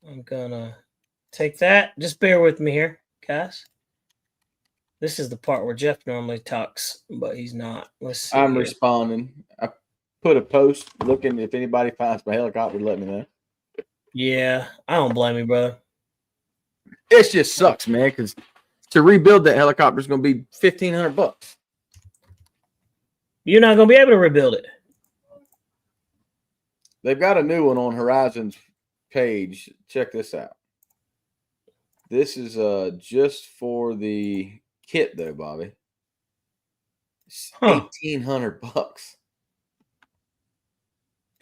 I'm going to take that. Just bear with me here, guys. This is the part where Jeff normally talks, but he's not. Let's see. I'm responding. I put a post looking if anybody finds my helicopter, let me know. Yeah, I don't blame you, brother. It just sucks, man, because to rebuild that helicopter is going to be $1,500. You're not going to be able to rebuild it. They've got a new one on Horizon's page. Check this out. This is just for the kit, though, Bobby. It's $1,800.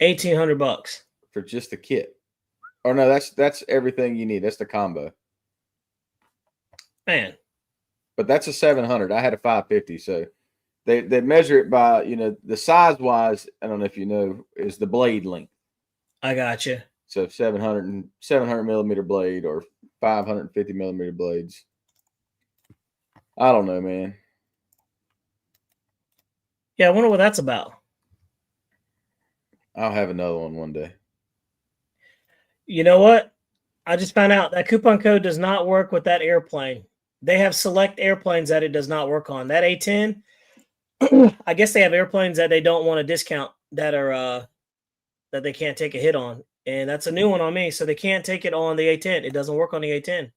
$1,800 for just the kit. Or no, that's everything you need. That's the combo. Man. But that's a 700. I had a 550, so they measure it by, the size wise, I don't know if you know, is the blade length. I got you. So 700 millimeter blade or 550 millimeter blades. I don't know, man. Yeah, I wonder what that's about. I'll have another one day. You know what? I just found out that coupon code does not work with that airplane. They have select airplanes that it does not work on. That A10, I guess they have airplanes that they don't want to discount that are that they can't take a hit on. And that's a new one on me. So they can't take it on the A10. It doesn't work on the A10.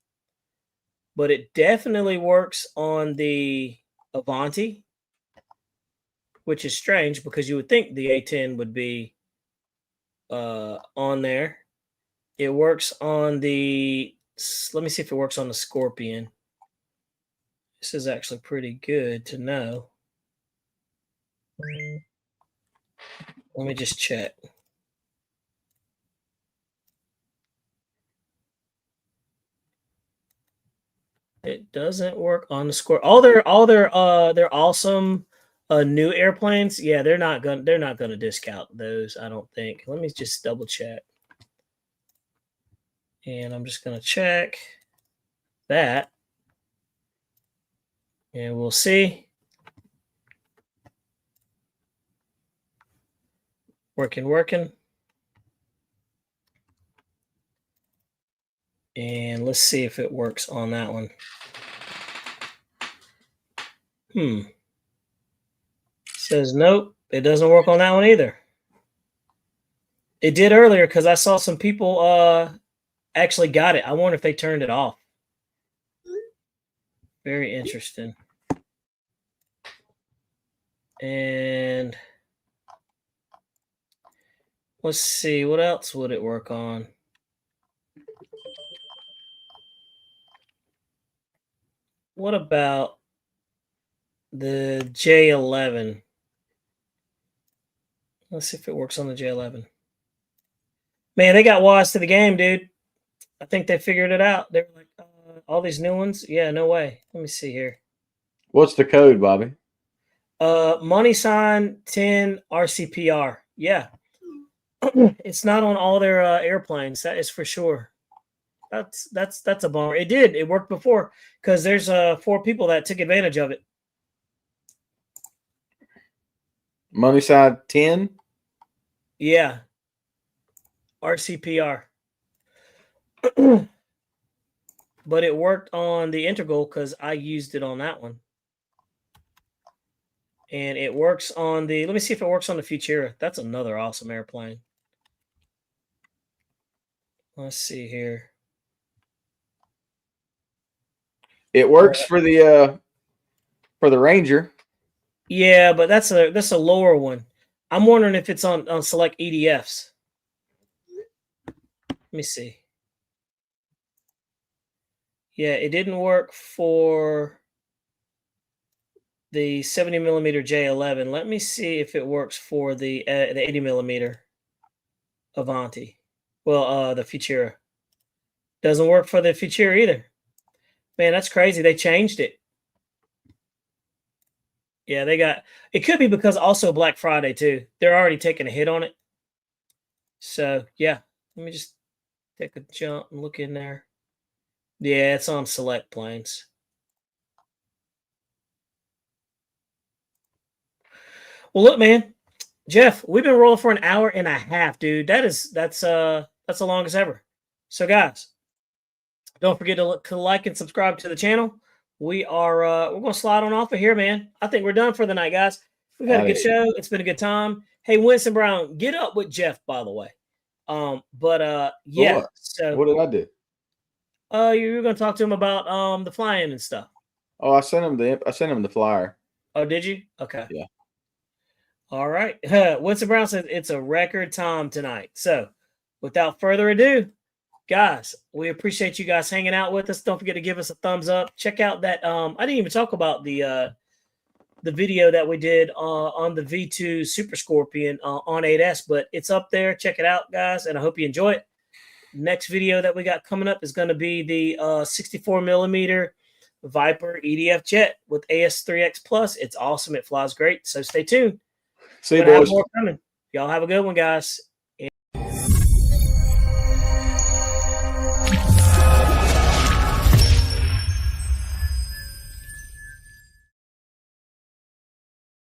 But it definitely works on the Avanti, which is strange because you would think the A10 would be on there. It works on the, let me see if it works on the Scorpion. This is actually pretty good to know. Let me just check. It doesn't work on the Scorpion. All their awesome new airplanes. Yeah, they're not gonna discount those, I don't think. Let me just double check. And I'm just gonna check that. And we'll see. Working. And let's see if it works on that one. Says nope, it doesn't work on that one either. It did earlier because I saw some people actually got it. I wonder if they turned it off. Very interesting. And let's see, what else would it work on? What about The J11. Let's see if it works on the J11. Man, they got wise to the game, dude. I think they figured it out. They're like, all these new ones? Yeah, no way. Let me see here. What's the code, Bobby? Money sign 10 RCPR. Yeah. It's not on all their airplanes. That is for sure. That's a bummer. It did. It worked before because there's 4 people that took advantage of it. Money side 10? Yeah. RCPR. But it worked on the Integral because I used it on that one. And it works on the, let me see if it works on the Futura. That's another awesome airplane. Let's see here. It works for the Ranger. Yeah, but that's a lower one. I'm wondering if it's on select EDFs. Let me see. Yeah, it didn't work for the 70 millimeter J11. Let me see if it works for the 80 millimeter Avanti. Well, the Futura. Doesn't work for the Futura either. Man, that's crazy. They changed it. Yeah, they got it. Could be because also Black Friday too. They're already taking a hit on it. So yeah, let me just take a jump and look in there. Yeah, it's on select planes. Well, look, man, Jeff, we've been rolling for an hour and a half, dude. That's the longest ever. So, guys, don't forget to like and subscribe to the channel. We're gonna slide on off of here, man. I think we're done for the night, guys. We've had a good show. It's been a good time. Hey, Winston Brown, get up with Jeff, by the way. Yeah. What? So what did I do? You were gonna talk to him about the flying and stuff. Oh, I sent him the flyer. Oh, did you? Okay. Yeah. All right. Winston Brown says it's a record time tonight. So, without further ado, guys, we appreciate you guys hanging out with us. Don't forget to give us a thumbs up. Check out that. I didn't even talk about the video that we did on the V2 Super Scorpion on 8S, but it's up there. Check it out, guys, and I hope you enjoy it. Next video that we got coming up is going to be the 64 millimeter Viper EDF jet with AS3X Plus. It's awesome. It flies great. So stay tuned. See you, boys. More coming. Y'all have a good one, guys.